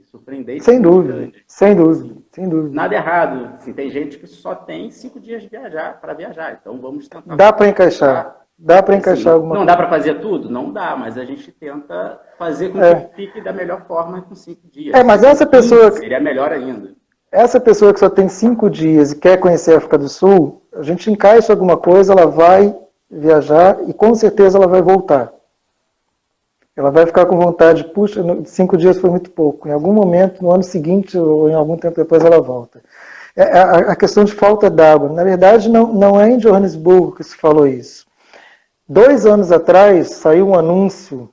surpreendente. Sem dúvida, sem dúvida, sem dúvida. Nada errado. Assim, tem gente que só tem 5 dias para viajar, então vamos tentar. Dá para encaixar. Dá para encaixar alguma coisa. Não dá para fazer tudo? Não dá, mas a gente tenta fazer com que fique da melhor forma com 5 dias. Mas essa pessoa... Seria melhor ainda. Essa pessoa que só tem 5 dias e quer conhecer a África do Sul, a gente encaixa alguma coisa, ela vai viajar e com certeza ela vai voltar. Ela vai ficar com vontade, puxa, 5 dias foi muito pouco. Em algum momento, no ano seguinte ou em algum tempo depois, ela volta. A questão de falta d'água. Na verdade, não é em Johannesburgo que se falou isso. 2 anos atrás, saiu um anúncio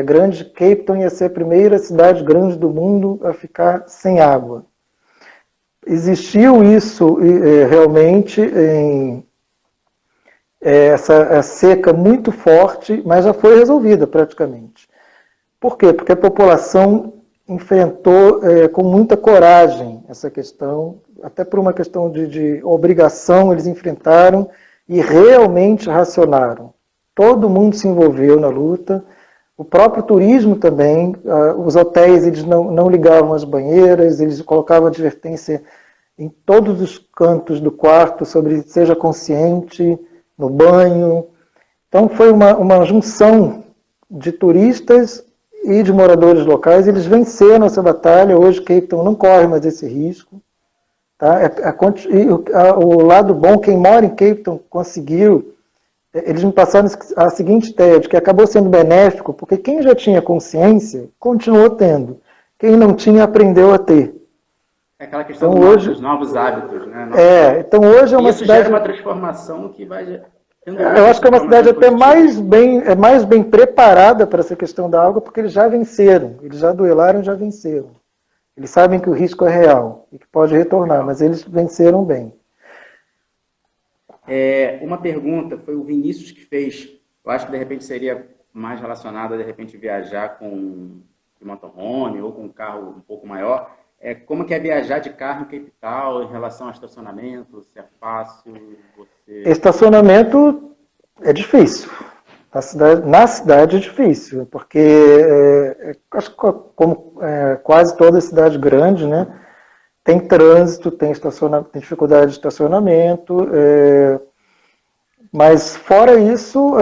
grande de Cape Town ia ser a primeira cidade grande do mundo a ficar sem água. Existiu isso realmente em essa seca muito forte, mas já foi resolvida praticamente. Por quê? Porque a população enfrentou com muita coragem essa questão, até por uma questão de obrigação, eles enfrentaram e realmente racionaram. Todo mundo se envolveu na luta, o próprio turismo também, os hotéis eles não ligavam as banheiras, eles colocavam advertência em todos os cantos do quarto sobre seja consciente, no banho. Então foi uma junção de turistas e de moradores locais, eles venceram essa batalha, hoje Cape Town não corre mais esse risco. Tá? O lado bom, quem mora em Cape Town conseguiu, eles me passaram a seguinte ideia, de que acabou sendo benéfico, porque quem já tinha consciência, continuou tendo. Quem não tinha, aprendeu a ter. É aquela questão dos novos hábitos, né? Então hoje é uma isso cidade... gera uma transformação que vai... Eu acho que é uma cidade até mais bem preparada para essa questão da água, porque eles já venceram, eles já duelaram e já venceram. Eles sabem que o risco é real e que pode retornar, mas eles venceram bem. Uma pergunta, foi o Vinícius que fez, eu acho que de repente seria mais relacionado a de repente viajar com motorhome ou com um carro um pouco maior. Como que é viajar de carro em capital em relação ao estacionamento? Se é fácil? Estacionamento é difícil. Na cidade é difícil, porque acho que como quase toda cidade grande, né, tem trânsito, tem dificuldade de estacionamento, mas fora isso,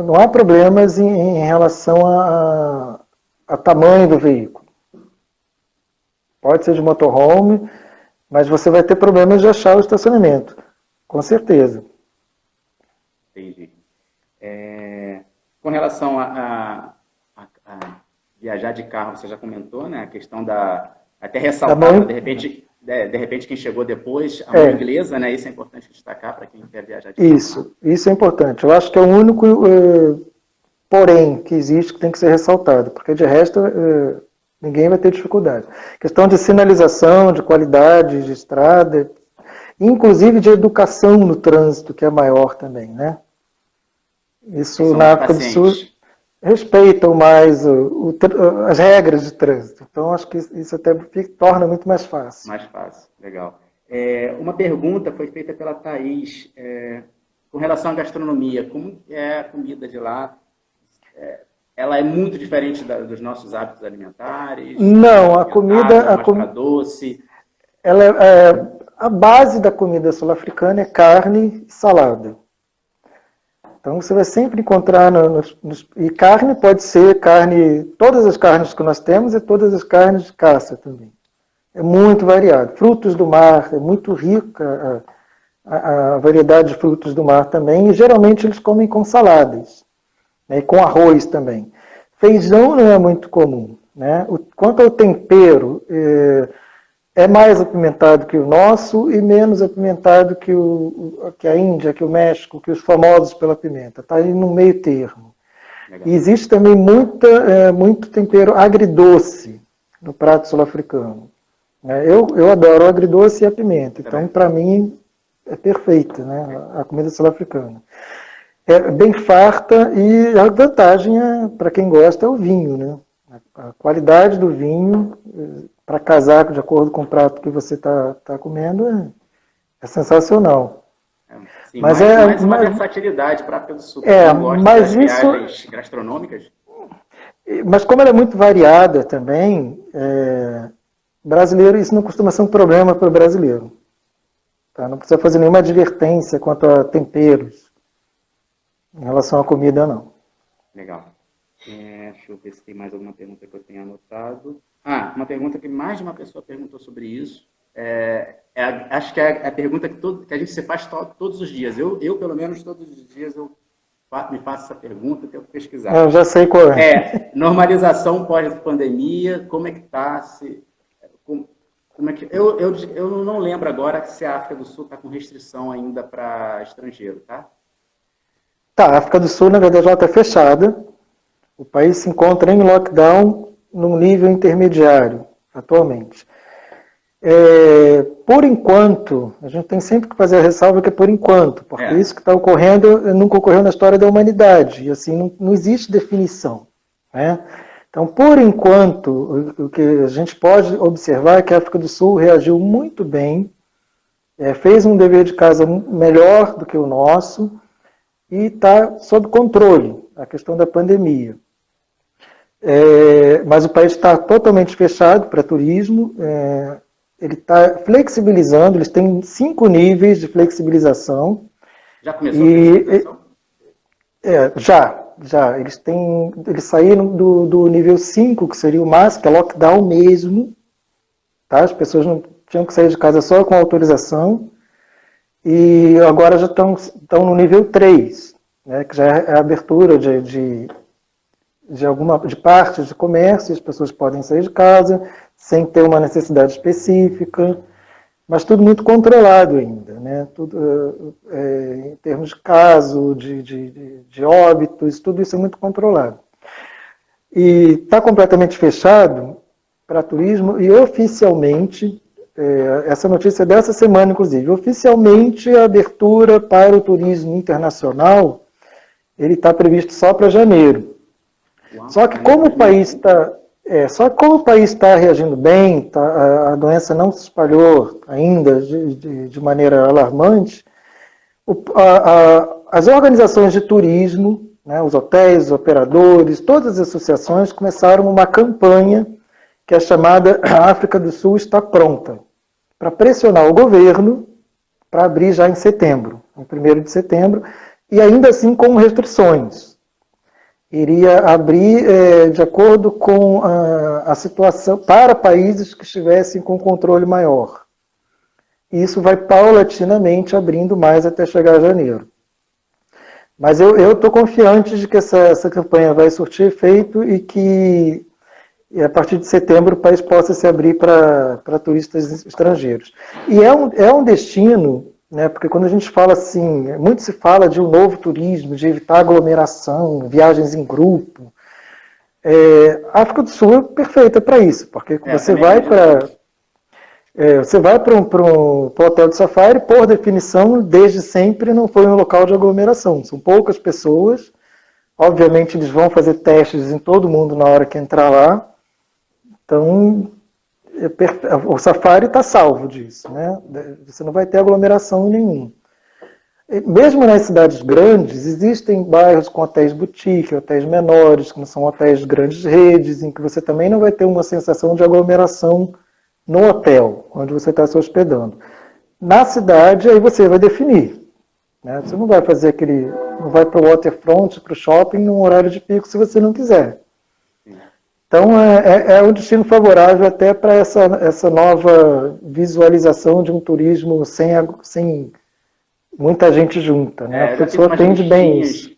não há problemas em relação a tamanho do veículo. Pode ser de motorhome, mas você vai ter problemas de achar o estacionamento, com certeza. Entendi. Com relação a viajar de carro, você já comentou, né? A questão até ressaltar, de repente quem chegou depois, a mão inglesa, né? Isso é importante destacar para quem quer viajar de carro. Isso é importante. Eu acho que é o único porém que existe que tem que ser ressaltado, porque de resto ninguém vai ter dificuldade. Questão de sinalização, de qualidade de estrada, inclusive de educação no trânsito, que é maior também, né? Isso na África do Sul respeitam mais as regras de trânsito. Então, acho que isso até torna muito mais fácil. Mais fácil, legal. Uma pergunta foi feita pela Thaís, com relação à gastronomia. Como é a comida de lá? Ela é muito diferente dos nossos hábitos alimentares? Não, a comida... doce? A base da comida sul-africana é carne e salada. Então você vai sempre encontrar e carne pode ser todas as carnes que nós temos e todas as carnes de caça também. É muito variado. Frutos do mar, é muito rica a variedade de frutos do mar também, e geralmente eles comem com saladas, né, e com arroz também. Feijão não é muito comum, né? Quanto ao tempero, é mais apimentado que o nosso e menos apimentado que a Índia, que o México, que os famosos pela pimenta. Está aí no meio termo. Legal. E existe também muito tempero agridoce no prato sul-africano. Eu adoro o agridoce e a pimenta. Então, para mim, é perfeita, né, a comida sul-africana. É bem farta e a vantagem, para quem gosta, é o vinho, né? A qualidade do vinho... para casar de acordo com o prato que você está comendo, é sensacional. Sim, mas mais uma versatilidade para a África do Sul. Mas viagens gastronômicas. Mas como ela é muito variada também, brasileiro, isso não costuma ser um problema para o brasileiro. Tá? Não precisa fazer nenhuma advertência quanto a temperos em relação à comida, não. Legal. Deixa eu ver se tem mais alguma pergunta que eu tenha anotado. Uma pergunta que mais de uma pessoa perguntou sobre isso. Acho que é a pergunta que a gente se faz todos os dias. Eu, pelo menos, todos os dias me faço essa pergunta, tenho que pesquisar. Eu já sei qual é. Normalização pós-pandemia, como é que está? Eu não lembro agora se a África do Sul está com restrição ainda para estrangeiro, tá? Tá, a África do Sul, na verdade, ela está fechada. O país se encontra em lockdown num nível intermediário, atualmente. Por enquanto, a gente tem sempre que fazer a ressalva que é por enquanto, porque isso que está ocorrendo nunca ocorreu na história da humanidade, e assim, não existe definição, né? Então, por enquanto, o que a gente pode observar é que a África do Sul reagiu muito bem, fez um dever de casa melhor do que o nosso, e está sob controle a questão da pandemia. Mas o país está totalmente fechado para turismo, ele está flexibilizando, eles têm 5 níveis de flexibilização. Já começou a flexibilização? Já. Eles saíram do nível 5, que seria o máximo, que é lockdown mesmo. Tá? As pessoas não tinham que sair de casa só com autorização. E agora já estão no nível 3, né, que já é a abertura de partes de comércio, as pessoas podem sair de casa sem ter uma necessidade específica, mas tudo muito controlado ainda, né? Tudo, em termos de caso, de óbitos, tudo isso é muito controlado. E está completamente fechado para turismo e oficialmente, essa notícia é dessa semana inclusive, oficialmente a abertura para o turismo internacional, ele está previsto só para janeiro. Só que como o país está reagindo bem, a doença não se espalhou ainda de maneira alarmante, as organizações de turismo, né, os hotéis, os operadores, todas as associações começaram uma campanha que é chamada África do Sul está pronta, para pressionar o governo para abrir já em setembro, em 1º de setembro, e ainda assim com restrições. Iria abrir de acordo com a situação para países que estivessem com controle maior. E isso vai paulatinamente abrindo mais até chegar a janeiro. Mas eu estou confiante de que essa campanha vai surtir efeito e que a partir de setembro o país possa se abrir para turistas estrangeiros. E é um destino, né, porque quando a gente fala assim, muito se fala de um novo turismo, de evitar aglomeração, viagens em grupo. A África do Sul é perfeita para isso, porque você vai para... você vai para um hotel de safari, por definição, desde sempre não foi um local de aglomeração. São poucas pessoas. Obviamente, eles vão fazer testes em todo mundo na hora que entrar lá. Então, o safari está salvo disso, né? Você não vai ter aglomeração nenhuma. Mesmo nas cidades grandes, existem bairros com hotéis boutique, hotéis menores, que não são hotéis de grandes redes, em que você também não vai ter uma sensação de aglomeração no hotel, onde você está se hospedando. Na cidade, aí você vai definir. Né? Você não vai fazer não vai para o waterfront, para o shopping, num horário de pico, se você não quiser. Então, é um destino favorável até para essa nova visualização de um turismo sem muita gente junta. Né? A pessoa atende bem isso.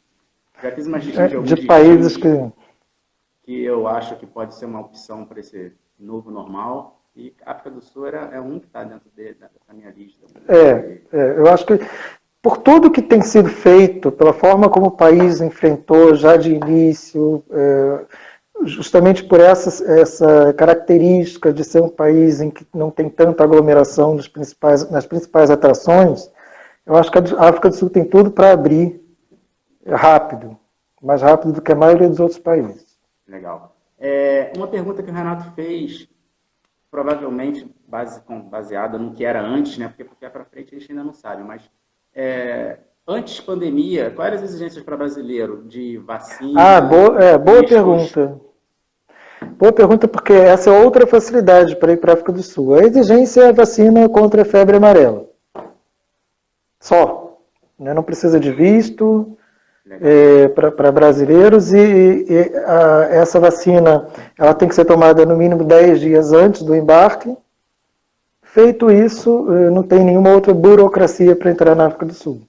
Já fiz uma listinha de países que eu acho que pode ser uma opção para esse novo normal. E a África do Sul é um que está dentro dessa minha lista. Eu acho que por tudo que tem sido feito, pela forma como o país enfrentou já de início, justamente por essa característica de ser um país em que não tem tanta aglomeração nas principais atrações, eu acho que a África do Sul tem tudo para abrir rápido, mais rápido do que a maioria dos outros países. Legal. Uma pergunta que o Renato fez, provavelmente baseada no que era antes, né? Porque para frente a gente ainda não sabe, mas antes pandemia, quais eram as exigências para brasileiro de vacina? Boa pergunta. Boa pergunta, porque essa é outra facilidade para ir para a África do Sul. A exigência é a vacina contra a febre amarela. Só. Né? Não precisa de visto para brasileiros essa vacina ela tem que ser tomada no mínimo 10 dias antes do embarque. Feito isso, não tem nenhuma outra burocracia para entrar na África do Sul.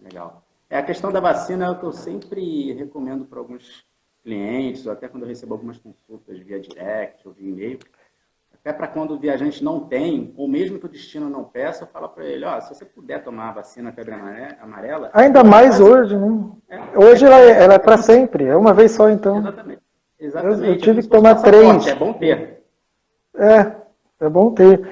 Legal. A questão da vacina é o que eu sempre recomendo para alguns clientes, ou até quando eu recebo algumas consultas via direct ou via e-mail, até para quando o viajante não tem, ou mesmo que o destino não peça, eu falo para ele, se você puder tomar a vacina febre amarela... Ainda mais hoje, né? Hoje ela é para sempre, é uma vez só então. Exatamente. Eu tive que tomar 3. É bom ter. É bom ter.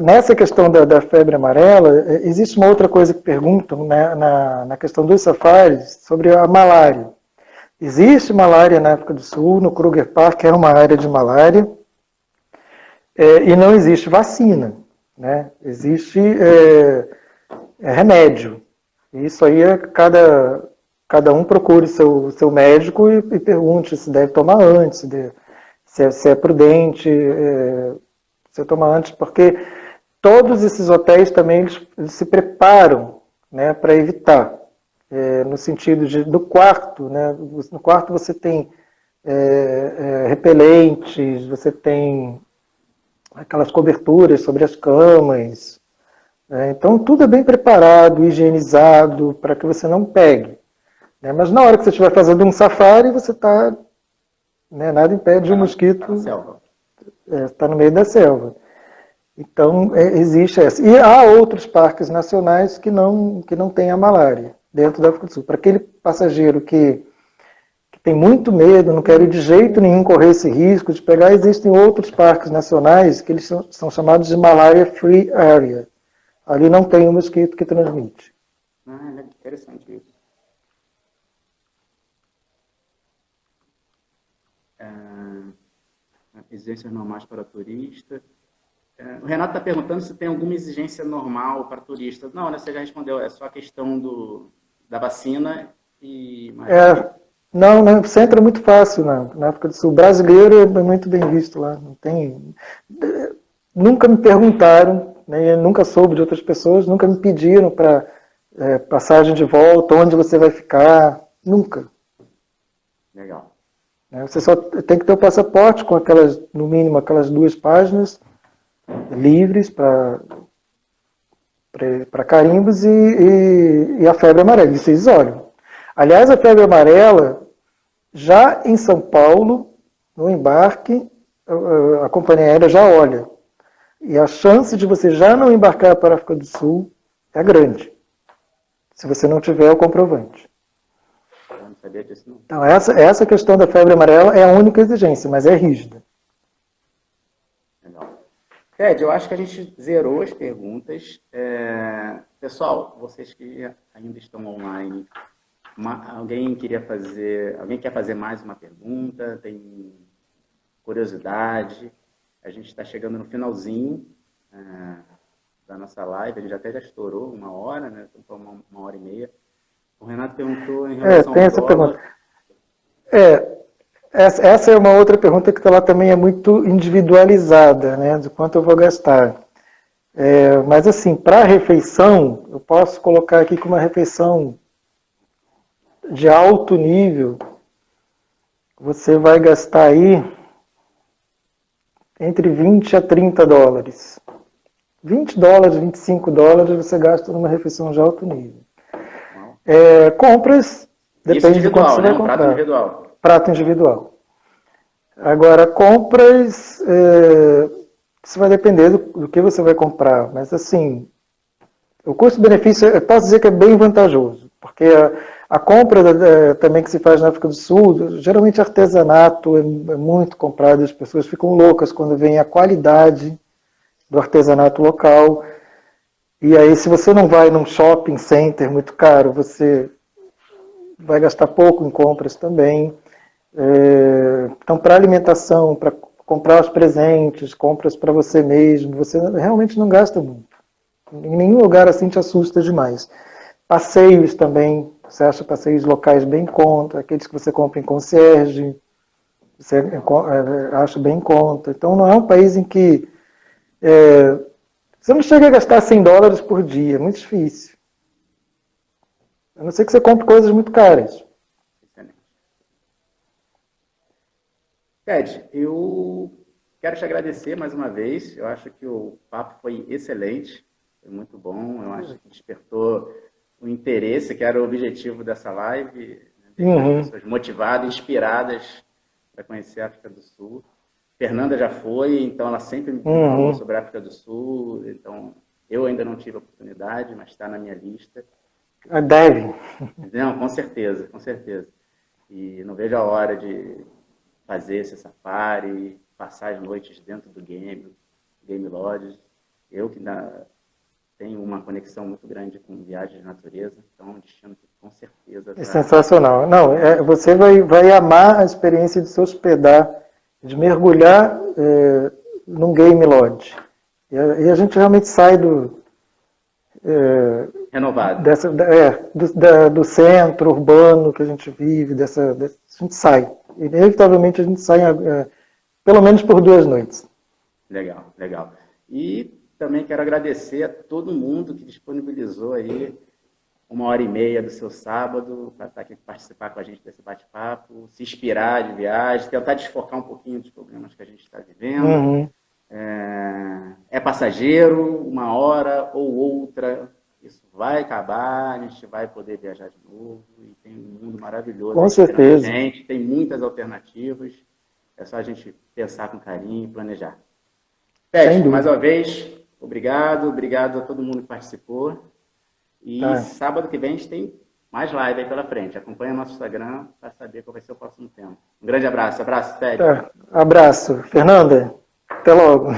Nessa questão da febre amarela, existe uma outra coisa que perguntam, né, na questão dos safaris sobre a malária. Existe malária na África do Sul, no Kruger Park é uma área de malária, e não existe vacina, né? Existe remédio. Isso aí cada um procure seu médico e pergunte se deve tomar antes, se é prudente você tomar antes, porque todos esses hotéis também eles se preparam, né, para evitar. No sentido do quarto, né? No quarto você tem repelentes, você tem aquelas coberturas sobre as camas. Então tudo é bem preparado, higienizado, para que você não pegue. Né? Mas na hora que você estiver fazendo um safari, você está... Né, nada impede o mosquito... Está no meio da selva. Então existe essa. E há outros parques nacionais que não têm a malária dentro da África do Sul. Para aquele passageiro que tem muito medo, não quero de jeito nenhum correr esse risco de pegar. Existem outros parques nacionais que eles são chamados de Malaria Free Area. Ali não tem o mosquito que transmite. Ah, é interessante isso. Exigências normais para turista. O Renato está perguntando se tem alguma exigência normal para turista. Não, né, você já respondeu, é só a questão da vacina e... Não, você entra muito fácil na África do Sul. O brasileiro é muito bem visto lá. Não tem... Nunca me perguntaram, né, eu nunca soube de outras pessoas, nunca me pediram para passagem de volta, onde você vai ficar. Nunca. Legal. Você só tem que ter o passaporte com aquelas, no mínimo, aquelas 2 páginas livres para carimbos e a febre amarela. Isso eles olham. Aliás, a febre amarela, já em São Paulo, no embarque, a companhia aérea já olha. E a chance de você já não embarcar para a África do Sul é grande, se você não tiver o comprovante. Eu não sabia disso, não. Então, essa questão da febre amarela é a única exigência, mas é rígida. Legal. Ted, eu acho que a gente zerou as perguntas. Pessoal, vocês que ainda estão online, alguém quer fazer mais uma pergunta? Tem curiosidade? A gente está chegando no finalzinho da nossa live, a gente até já estourou 1 hora, né? Então, 1h30. O Renato perguntou em relação tem ao essa dólar. pergunta. Essa é uma outra pergunta que ela também é muito individualizada, né? De quanto eu vou gastar. Mas assim, para a refeição, eu posso colocar aqui que uma refeição de alto nível, você vai gastar aí entre 20 a 30 dólares. 20 dólares, 25 dólares você gasta numa refeição de alto nível. Compras, depende de quanto você vai comprar. Prato individual. Prato individual. Agora, compras, isso vai depender do que você vai comprar. Mas, assim, o custo-benefício, eu posso dizer que é bem vantajoso. Porque a compra também que se faz na África do Sul, geralmente artesanato é muito comprado. As pessoas ficam loucas quando veem a qualidade do artesanato local. E aí, se você não vai num shopping center muito caro, você vai gastar pouco em compras também. Então, para alimentação, para comprar os presentes, compras para você mesmo, você realmente não gasta muito. Em nenhum lugar assim te assusta demais. Passeios também, você acha passeios locais bem em conta, aqueles que você compra em concierge, você acha bem em conta. Então, não é um país em que você não chega a gastar 100 dólares por dia, é muito difícil. A não ser que você compre coisas muito caras. Ted, eu quero te agradecer mais uma vez. Eu acho que o papo foi excelente, foi muito bom. Eu acho que despertou o interesse, que era o objetivo dessa live, né? Pessoas motivadas, inspiradas para conhecer a África do Sul. Fernanda já foi, então ela sempre me falou sobre a África do Sul. Então, eu ainda não tive a oportunidade, mas está na minha lista. Deve. Não, com certeza, com certeza. E não vejo a hora de fazer esse safari, passar as noites dentro do Game Lodge. Eu que ainda tenho uma conexão muito grande com viagens de natureza, então é um destino que com certeza... É sensacional. Não, você vai amar a experiência de se hospedar, de mergulhar num Game Lodge. E a gente realmente sai renovado. Do centro urbano que a gente vive, a gente sai. Inevitavelmente a gente sai pelo menos por 2 noites. Legal, legal. E também quero agradecer a todo mundo que disponibilizou aí 1h30 do seu sábado para estar aqui participar com a gente desse bate-papo, se inspirar de viagem, tentar desfocar um pouquinho dos problemas que a gente está vivendo. É passageiro, 1 hora ou outra, isso vai acabar, a gente vai poder viajar de novo e tem um mundo maravilhoso. Com certeza. Gente, tem muitas alternativas, é só a gente pensar com carinho e planejar. Ted, mais uma vez, obrigado a todo mundo que participou. E sábado que vem a gente tem mais live aí pela frente. Acompanha o nosso Instagram para saber qual vai ser o próximo tema. Um grande abraço. Abraço, Ted. Abraço. Fernanda, até logo.